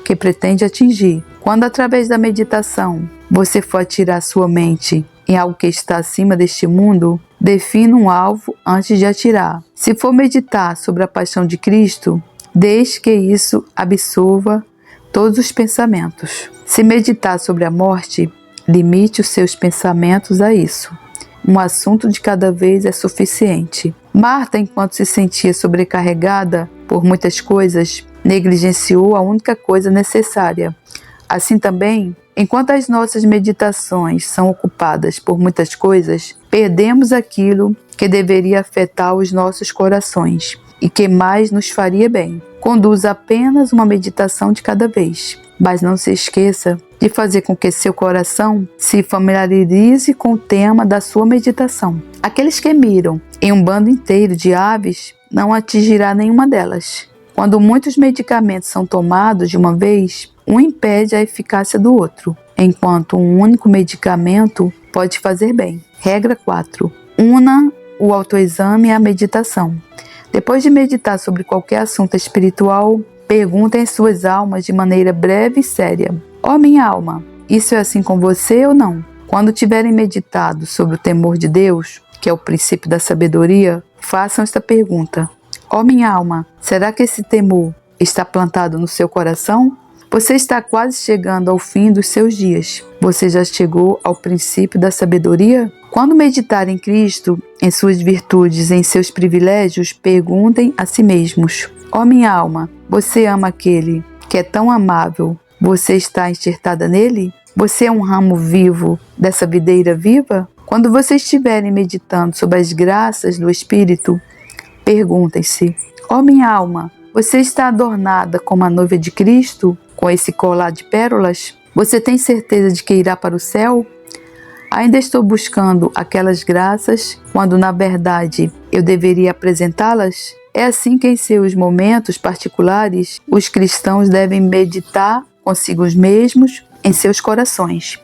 que pretende atingir. Quando, através da meditação, você for atirar sua mente em algo que está acima deste mundo, defina um alvo antes de atirar. Se for meditar sobre a paixão de Cristo, deixe que isso absorva todos os pensamentos. Se meditar sobre a morte, limite os seus pensamentos a isso. Um assunto de cada vez é suficiente. Marta, enquanto se sentia sobrecarregada por muitas coisas, negligenciou a única coisa necessária. Assim também, enquanto as nossas meditações são ocupadas por muitas coisas, perdemos aquilo que deveria afetar os nossos corações e que mais nos faria bem. Conduza apenas uma meditação de cada vez, mas não se esqueça de fazer com que seu coração se familiarize com o tema da sua meditação. Aqueles que miram em um bando inteiro de aves não atingirá nenhuma delas. Quando muitos medicamentos são tomados de uma vez, um impede a eficácia do outro, enquanto um único medicamento pode fazer bem. Regra 4. Una o autoexame à meditação. Depois de meditar sobre qualquer assunto espiritual, perguntem às suas almas de maneira breve e séria: ó minha alma, isso é assim com você ou não? Quando tiverem meditado sobre o temor de Deus, que é o princípio da sabedoria, façam esta pergunta: ó minha alma, será que esse temor está plantado no seu coração? Você está quase chegando ao fim dos seus dias. Você já chegou ao princípio da sabedoria? Quando meditar em Cristo, em suas virtudes, em seus privilégios, perguntem a si mesmos: ó minha alma, você ama aquele que é tão amável? Você está enxertada nele? Você é um ramo vivo dessa videira viva? Quando vocês estiverem meditando sobre as graças do Espírito, perguntem-se: ó minha alma, você está adornada como a noiva de Cristo, com esse colar de pérolas? Você tem certeza de que irá para o céu? Ainda estou buscando aquelas graças, quando na verdade eu deveria apresentá-las? É assim que em seus momentos particulares, os cristãos devem meditar consigo mesmos em seus corações.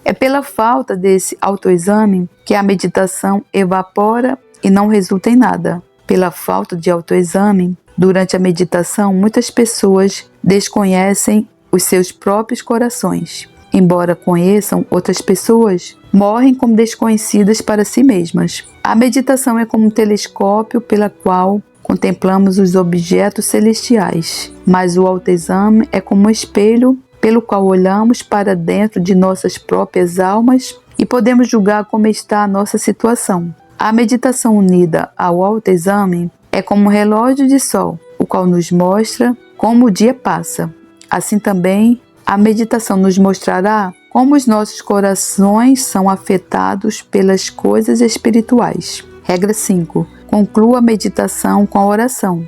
É pela falta desse autoexame que a meditação evapora e não resulta em nada. Pela falta de autoexame, durante a meditação, muitas pessoas desconhecem os seus próprios corações. Embora conheçam outras pessoas, morrem como desconhecidas para si mesmas. A meditação é como um telescópio pela qual contemplamos os objetos celestiais, mas o autoexame é como um espelho pelo qual olhamos para dentro de nossas próprias almas e podemos julgar como está a nossa situação. A meditação unida ao autoexame é como um relógio de sol, o qual nos mostra como o dia passa. Assim também, a meditação nos mostrará como os nossos corações são afetados pelas coisas espirituais. Regra 5. Conclua a meditação com a oração.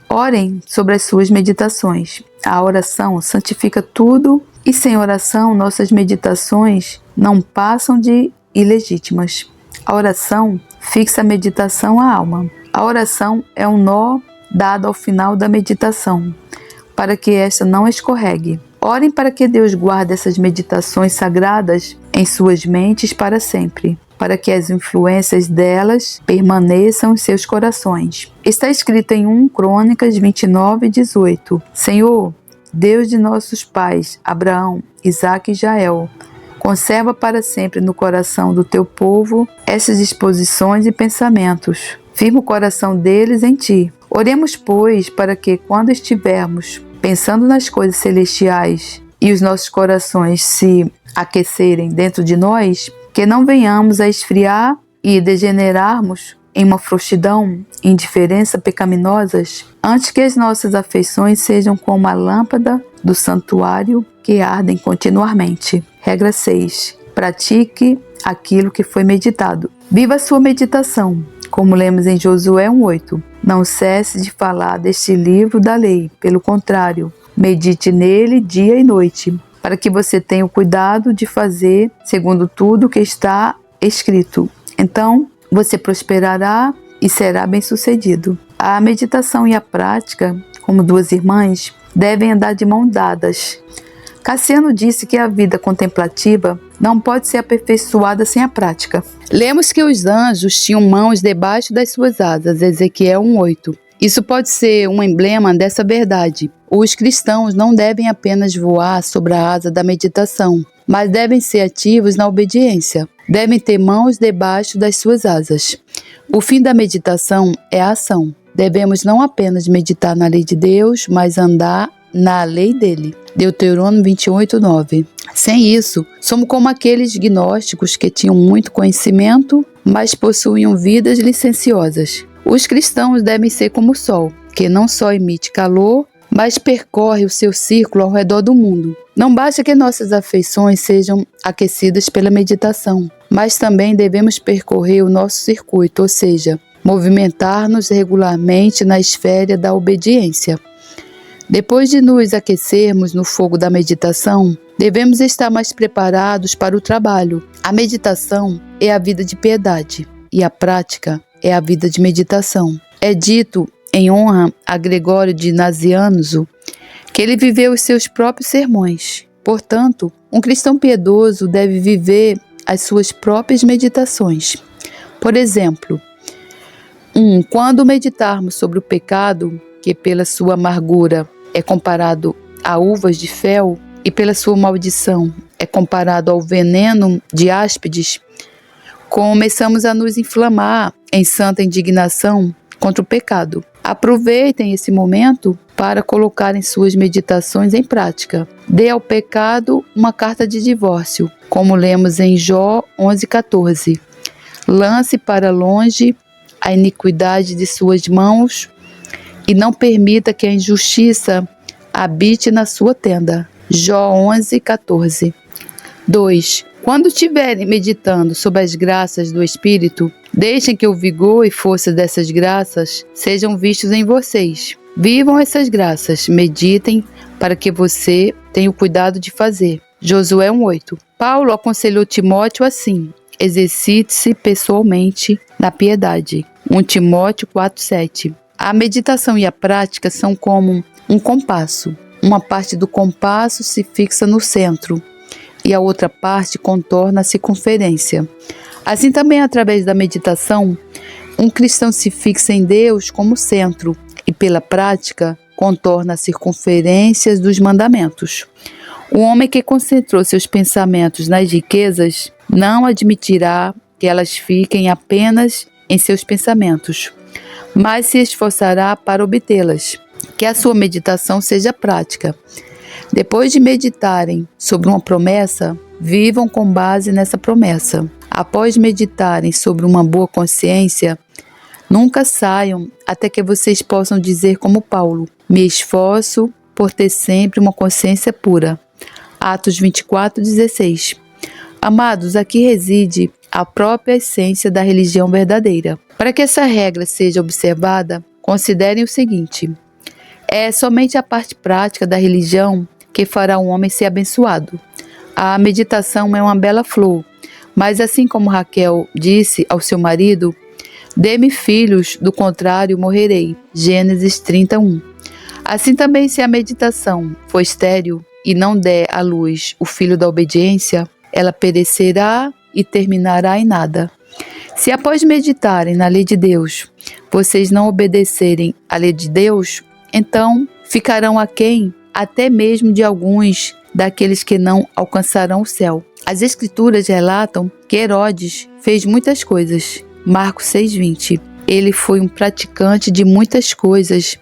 Orem sobre as suas meditações. A oração santifica tudo e sem oração nossas meditações não passam de ilegítimas. A oração fixa a meditação à alma. A oração é um nó dado ao final da meditação, para que esta não escorregue. Orem para que Deus guarde essas meditações sagradas em suas mentes para sempre, para que as influências delas permaneçam em seus corações. Está escrito em 1 Crônicas 29:18. Senhor, Deus de nossos pais, Abraão, Isaque e Israel, conserva para sempre no coração do teu povo essas disposições e pensamentos. Firma o coração deles em ti. Oremos, pois, para que, quando estivermos pensando nas coisas celestiais e os nossos corações se aquecerem dentro de nós, que não venhamos a esfriar e degenerarmos em uma frouxidão e indiferença pecaminosas, antes que as nossas afeições sejam como a lâmpada do santuário que ardem continuamente. Regra 6. Pratique aquilo que foi meditado. Viva a sua meditação, como lemos em Josué 1:8. Não cesse de falar deste livro da lei, pelo contrário, medite nele dia e noite, para que você tenha o cuidado de fazer segundo tudo que está escrito. Então, você prosperará e será bem-sucedido. A meditação e a prática, como duas irmãs, devem andar de mãos dadas. Cassiano disse que a vida contemplativa não pode ser aperfeiçoada sem a prática. Lemos que os anjos tinham mãos debaixo das suas asas, Ezequiel 1:8. Isso pode ser um emblema dessa verdade. Os cristãos não devem apenas voar sobre a asa da meditação, mas devem ser ativos na obediência. Devem ter mãos debaixo das suas asas. O fim da meditação é a ação. Devemos não apenas meditar na lei de Deus, mas andar na lei dele. Deuteronômio 28:9. Sem isso, somos como aqueles gnósticos que tinham muito conhecimento, mas possuíam vidas licenciosas. Os cristãos devem ser como o sol, que não só emite calor, mas percorre o seu círculo ao redor do mundo. Não basta que nossas afeições sejam aquecidas pela meditação, mas também devemos percorrer o nosso circuito, ou seja, movimentar-nos regularmente na esfera da obediência. Depois de nos aquecermos no fogo da meditação, devemos estar mais preparados para o trabalho. A meditação é a vida de piedade e a prática é a vida de meditação. É dito, em honra a Gregório de Nazianzo, que ele viveu os seus próprios sermões. Portanto, um cristão piedoso deve viver as suas próprias meditações. Por exemplo, quando meditarmos sobre o pecado, que pela sua amargura é comparado a uvas de fel e pela sua maldição é comparado ao veneno de áspides, começamos a nos inflamar em santa indignação contra o pecado. Aproveitem esse momento para colocarem suas meditações em prática. Dê ao pecado uma carta de divórcio, como lemos em Jó 11:14. Lance para longe a iniquidade de suas mãos e não permita que a injustiça habite na sua tenda. Jó 11:14. 2. Quando estiverem meditando sobre as graças do Espírito, deixem que o vigor e força dessas graças sejam vistos em vocês. Vivam essas graças, meditem para que você tenha o cuidado de fazer. Josué 1:8. Paulo aconselhou Timóteo assim: exercite-se pessoalmente na piedade. 1 Timóteo 4:7. A meditação e a prática são como um compasso. Uma parte do compasso se fixa no centro e a outra parte contorna a circunferência. Assim também, através da meditação, um cristão se fixa em Deus como centro e, pela prática, contorna as circunferências dos mandamentos. O homem que concentrou seus pensamentos nas riquezas não admitirá que elas fiquem apenas em seus pensamentos, mas se esforçará para obtê-las. Que a sua meditação seja prática. Depois de meditarem sobre uma promessa, vivam com base nessa promessa. Após meditarem sobre uma boa consciência, nunca saiam até que vocês possam dizer como Paulo: me esforço por ter sempre uma consciência pura. Atos 24:16. Amados, aqui reside a própria essência da religião verdadeira. Para que essa regra seja observada, considerem o seguinte: é somente a parte prática da religião que fará um homem ser abençoado. A meditação é uma bela flor, mas assim como Raquel disse ao seu marido: dê-me filhos, do contrário morrerei. Gênesis 30:1. Assim também, se a meditação for estéril e não der à luz o filho da obediência, ela perecerá e terminará em nada. Se após meditarem na lei de Deus, vocês não obedecerem à lei de Deus, então ficarão aquém até mesmo de alguns daqueles que não alcançarão o céu. As Escrituras relatam que Herodes fez muitas coisas. Marcos 6:20. Ele foi um praticante de muitas coisas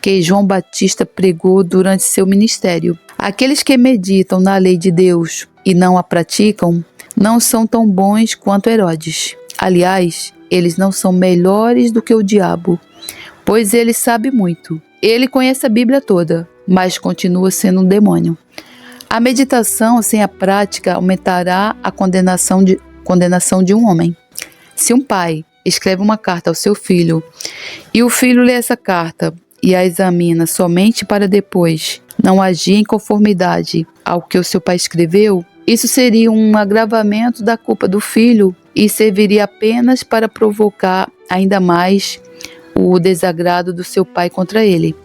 que João Batista pregou durante seu ministério. Aqueles que meditam na lei de Deus e não a praticam não são tão bons quanto Herodes. Aliás, eles não são melhores do que o diabo, pois ele sabe muito. Ele conhece a Bíblia toda, mas continua sendo um demônio. A meditação sem a prática aumentará a condenação de um homem. Se um pai escreve uma carta ao seu filho e o filho lê essa carta e a examina somente para depois não agir em conformidade ao que o seu pai escreveu, isso seria um agravamento da culpa do filho e serviria apenas para provocar ainda mais o desagrado do seu pai contra ele.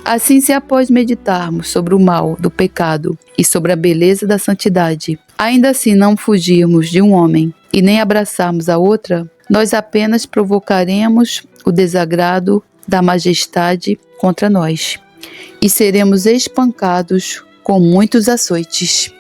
Assim, se após meditarmos sobre o mal do pecado e sobre a beleza da santidade, ainda assim não fugirmos de um homem e nem abraçarmos a outra, nós apenas provocaremos o desagrado da majestade contra nós e seremos espancados com muitos açoites.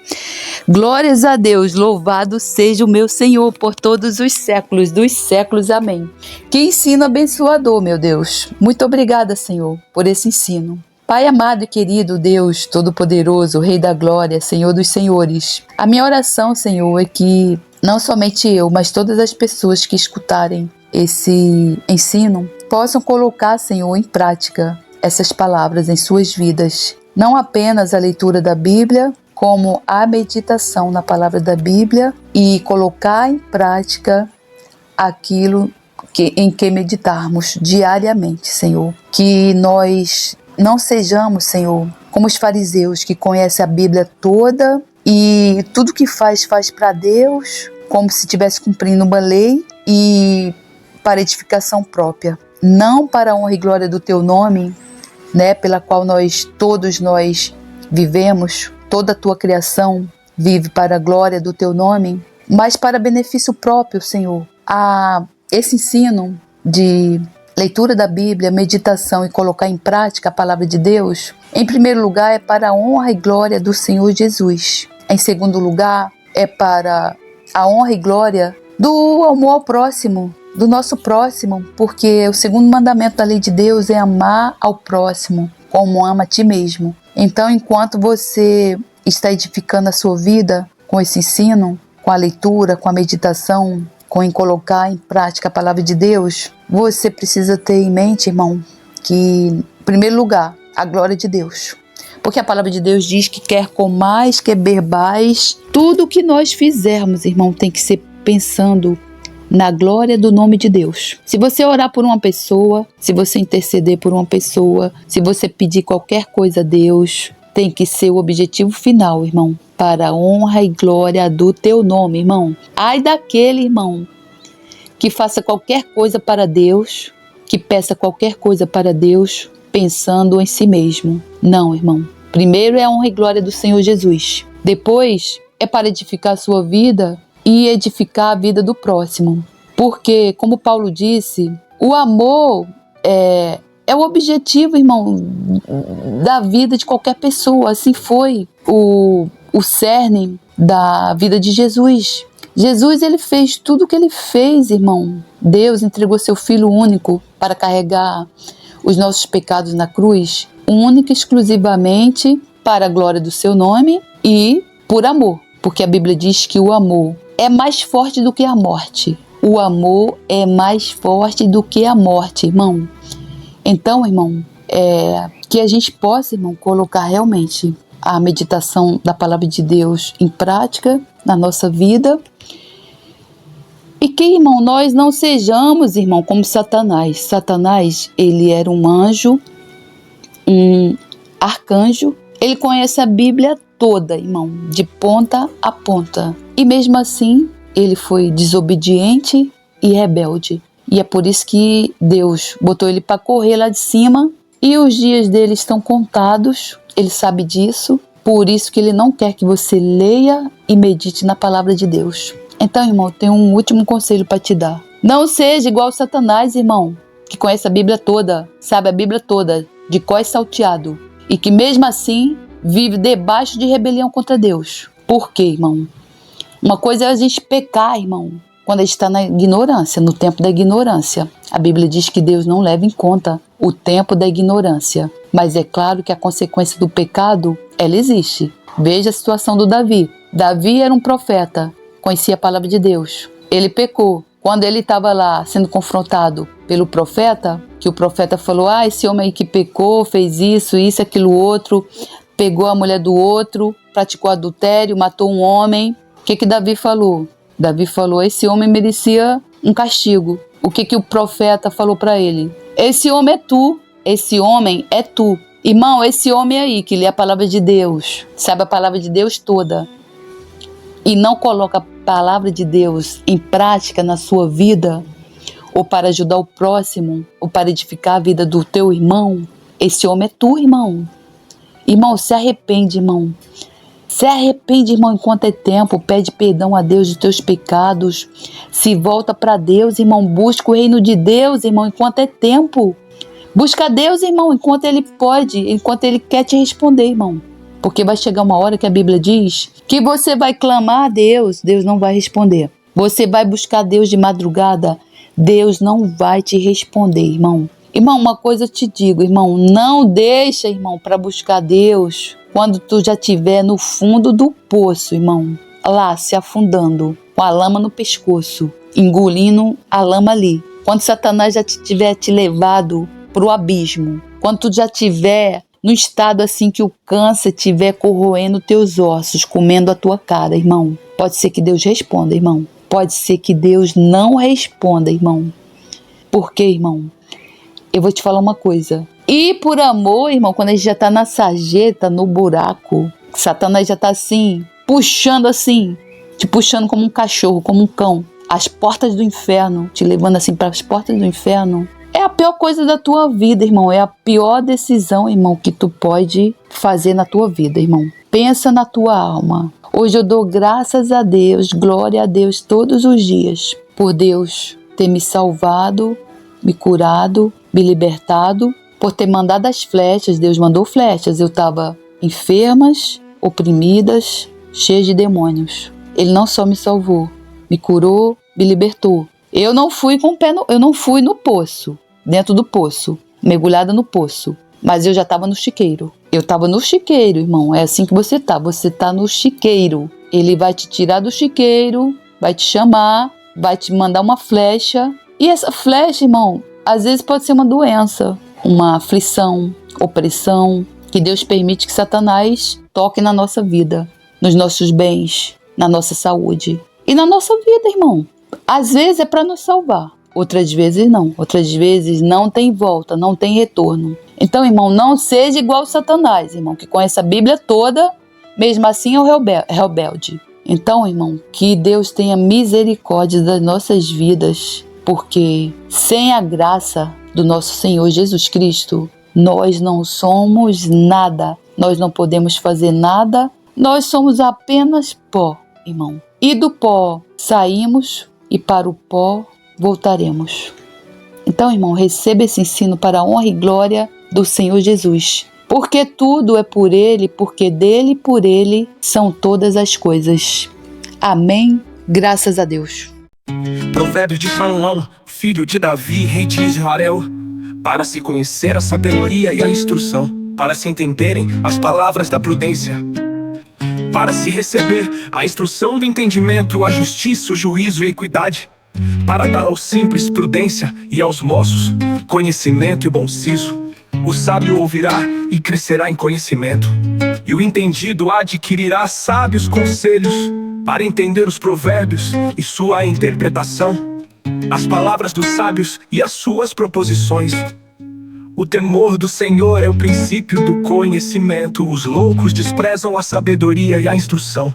Glórias a Deus, louvado seja o meu Senhor por todos os séculos dos séculos. Amém. Que ensino abençoador, meu Deus. Muito obrigada, Senhor, por esse ensino. Pai amado e querido Deus Todo-Poderoso, Rei da Glória, Senhor dos Senhores. A minha oração, Senhor, é que não somente eu, mas todas as pessoas que escutarem esse ensino possam colocar, Senhor, em prática essas palavras em suas vidas. Não apenas a leitura da Bíblia, como a meditação na palavra da Bíblia e colocar em prática aquilo em que meditarmos diariamente, Senhor. Que nós não sejamos, Senhor, como os fariseus que conhecem a Bíblia toda e tudo que faz para Deus, como se estivesse cumprindo uma lei e para edificação própria. Não para a honra e glória do Teu nome, pela qual todos nós vivemos, toda a Tua criação vive para a glória do Teu nome, mas para benefício próprio, Senhor. Esse ensino de leitura da Bíblia, meditação e colocar em prática a palavra de Deus, em primeiro lugar é para a honra e glória do Senhor Jesus. Em segundo lugar é para a honra e glória do amor ao próximo do nosso próximo, porque o segundo mandamento da lei de Deus é amar ao próximo como ama a ti mesmo. Então, enquanto você está edificando a sua vida com esse ensino, com a leitura, com a meditação, com em colocar em prática a palavra de Deus, você precisa ter em mente, irmão, que, em primeiro lugar, a glória de Deus. Porque a palavra de Deus diz que quer comais, quer bebais, tudo que nós fizermos, irmão, tem que ser pensando na glória do nome de Deus. Se você orar por uma pessoa, se você interceder por uma pessoa, se você pedir qualquer coisa a Deus, tem que ser o objetivo final, irmão, para a honra e glória do teu nome, irmão. Ai daquele, irmão, que faça qualquer coisa para Deus, que peça qualquer coisa para Deus, pensando em si mesmo. Não, irmão. Primeiro é a honra e glória do Senhor Jesus. Depois é para edificar a sua vida e edificar a vida do próximo. Porque, como Paulo disse, o amor é o objetivo, irmão, da vida de qualquer pessoa. Assim foi o cerne da vida de Jesus. Jesus, ele fez tudo o que ele fez, irmão. Deus entregou seu Filho único para carregar os nossos pecados na cruz, única e exclusivamente para a glória do seu nome e por amor. Porque a Bíblia diz que o amor é mais forte do que a morte. O amor é mais forte do que a morte, irmão. Então, irmão, que a gente possa, irmão, colocar realmente a meditação da palavra de Deus em prática na nossa vida. E que, irmão, nós não sejamos, irmão, como Satanás. Satanás, ele era um anjo, um arcanjo. Ele conhece a Bíblia toda, irmão, de ponta a ponta. E mesmo assim, ele foi desobediente e rebelde. E é por isso que Deus botou ele para correr lá de cima. E os dias dele estão contados. Ele sabe disso. Por isso que ele não quer que você leia e medite na palavra de Deus. Então, irmão, eu tenho um último conselho para te dar. Não seja igual Satanás, irmão, que conhece a Bíblia toda, sabe a Bíblia toda, de cor salteado. E que mesmo assim vive debaixo de rebelião contra Deus. Por quê, irmão? Uma coisa é a gente pecar, irmão, quando a gente está na ignorância, no tempo da ignorância. A Bíblia diz que Deus não leva em conta o tempo da ignorância. Mas é claro que a consequência do pecado, ela existe. Veja a situação do Davi. Davi era um profeta, conhecia a palavra de Deus. Ele pecou. Quando ele estava lá sendo confrontado pelo profeta, que o profeta falou, esse homem aí que pecou, fez isso, aquilo, outro, pegou a mulher do outro, praticou adultério, matou um homem. O que Davi falou? Davi falou, esse homem merecia um castigo. O que o profeta falou para ele? Esse homem é tu, esse homem é tu. Irmão, esse homem aí que lê a palavra de Deus, sabe a palavra de Deus toda, e não coloca a palavra de Deus em prática na sua vida, ou para ajudar o próximo, ou para edificar a vida do teu irmão, esse homem é tu, irmão. Irmão, se arrepende, irmão. Se arrepende, irmão, enquanto é tempo. Pede perdão a Deus dos teus pecados. Se volta para Deus, irmão. Busca o reino de Deus, irmão, enquanto é tempo. Busca Deus, irmão, enquanto Ele pode, enquanto Ele quer te responder, irmão. Porque vai chegar uma hora que a Bíblia diz que você vai clamar a Deus, Deus não vai responder. Você vai buscar Deus de madrugada, Deus não vai te responder, irmão. Irmão, uma coisa eu te digo, irmão, não deixa, irmão, para buscar Deus quando tu já estiver no fundo do poço, irmão, lá se afundando, com a lama no pescoço, engolindo a lama ali. Quando Satanás já tiver te levado pro abismo, quando tu já tiver no estado assim que o câncer estiver corroendo teus ossos, comendo a tua cara, irmão, pode ser que Deus responda, irmão. Pode ser que Deus não responda, irmão. Por quê, irmão? Eu vou te falar uma coisa. E por amor, irmão, quando a gente já está na sarjeta, no buraco, Satanás já está assim, puxando assim, te puxando como um cachorro, como um cão, as portas do inferno, te levando assim para as portas do inferno. É a pior coisa da tua vida, irmão. É a pior decisão, irmão, que tu pode fazer na tua vida, irmão. Pensa na tua alma. Hoje eu dou graças a Deus, glória a Deus todos os dias, por Deus ter me salvado, me curado, me libertado, por ter mandado as flechas. Deus mandou flechas. Eu estava enfermas, oprimidas, cheias de demônios. Ele não só me salvou, me curou, me libertou. Eu não fui com o pé eu não fui no poço, dentro do poço, mergulhada no poço, mas eu já estava no chiqueiro. Eu estava no chiqueiro, irmão, é assim que você tá no chiqueiro. Ele vai te tirar do chiqueiro, vai te chamar, vai te mandar uma flecha, e essa flecha, irmão, às vezes pode ser uma doença, uma aflição, opressão, que Deus permite que Satanás toque na nossa vida, nos nossos bens, na nossa saúde e na nossa vida, irmão. Às vezes é para nos salvar, outras vezes não. Outras vezes não tem volta, não tem retorno. Então, irmão, não seja igual Satanás, irmão, que conhece a Bíblia toda, mesmo assim é o rebelde. Então, irmão, que Deus tenha misericórdia das nossas vidas, porque sem a graça do nosso Senhor Jesus Cristo, nós não somos nada, nós não podemos fazer nada, nós somos apenas pó, irmão. E do pó saímos e para o pó voltaremos. Então, irmão, receba esse ensino para a honra e glória do Senhor Jesus. Porque tudo é por Ele, porque dele e por Ele são todas as coisas. Amém. Graças a Deus. Provérbio de Salomão, filho de Davi, rei de Israel, para se conhecer a sabedoria e a instrução, para se entenderem as palavras da prudência, para se receber a instrução do entendimento, a justiça, o juízo e a equidade, para dar aos simples prudência e aos moços conhecimento e bom siso. O sábio ouvirá e crescerá em conhecimento, e o entendido adquirirá sábios conselhos, para entender os provérbios e sua interpretação, as palavras dos sábios e as suas proposições. O temor do Senhor é o princípio do conhecimento, os loucos desprezam a sabedoria e a instrução.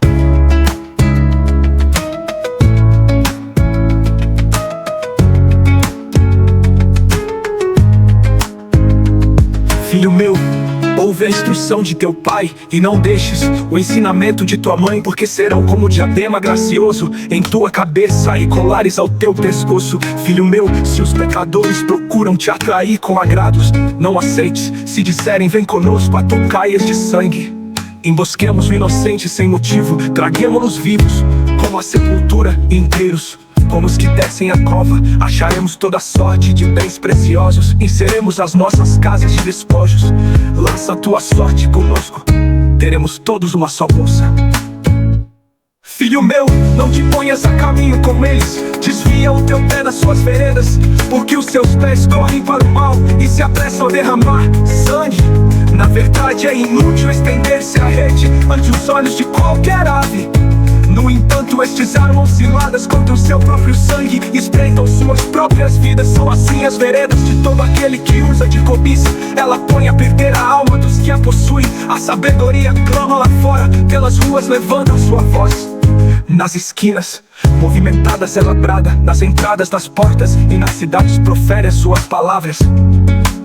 Filho meu, ouve a instrução de teu pai, e não deixes o ensinamento de tua mãe, porque serão como diadema gracioso em tua cabeça e colares ao teu pescoço. Filho meu, se os pecadores procuram te atrair com agrados, não aceites. Se disserem vem conosco a tocaias de sangue, embosquemos o inocente sem motivo, traguemo-los vivos como a sepultura, inteiros como os que descem a cova. Acharemos toda sorte de bens preciosos, encheremos as nossas casas de despojos. Lança a tua sorte conosco, teremos todos uma só bolsa. Filho meu, não te ponhas a caminho com eles, desvia o teu pé das suas veredas, porque os seus pés correm para o mal e se apressam a derramar sangue. Na verdade é inútil estender-se a rede ante os olhos de qualquer ave. No entanto, estes armam ciladas contra o seu próprio sangue, espreitam suas próprias vidas. São assim as veredas de todo aquele que usa de cobiça. Ela põe a perder a alma dos que a possuem. A sabedoria clama lá fora, pelas ruas levanta a sua voz. Nas esquinas, movimentadas ela brada, nas entradas das portas e nas cidades profere as suas palavras.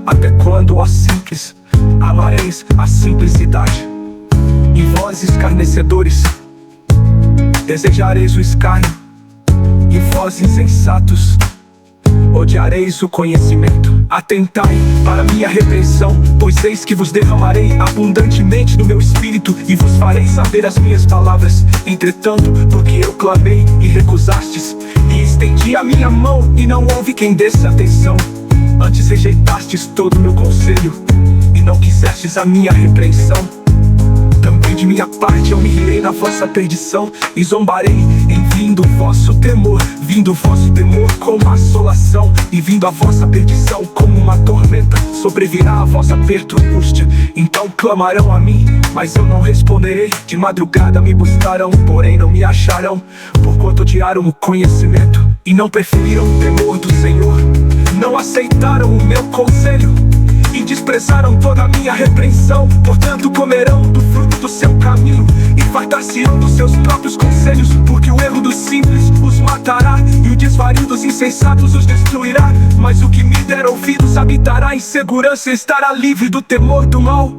Até quando, ó simples, amareis a simplicidade? E vós, escarnecedores, desejareis o escárnio, e vós, insensatos, odiareis o conhecimento. Atentai para minha repreensão, pois eis que vos derramarei abundantemente do meu espírito, e vos farei saber as minhas palavras. Entretanto, porque eu clamei e recusastes, e estendi a minha mão e não houve quem desse atenção. Antes rejeitastes todo o meu conselho, e não quisestes a minha repreensão. Também de minha parte eu me rirei na vossa perdição, e zombarei em vindo o vosso temor. Vindo o vosso temor como assolação, e vindo a vossa perdição como uma tormenta, sobrevirá a vosso aperto e angústia. Então clamarão a mim, mas eu não responderei. De madrugada me buscarão, porém não me acharão, porquanto odiaram o conhecimento e não preferiram o temor do Senhor. Não aceitaram o meu conselho e desprezaram toda a minha repreensão. Portanto comerão do fruto do seu caminho e fartar-se-ão dos seus próprios conselhos. Porque o erro dos simples os matará, e o desvario dos insensatos os destruirá. Mas o que me der ouvidos habitará em segurança e estará livre do temor do mal.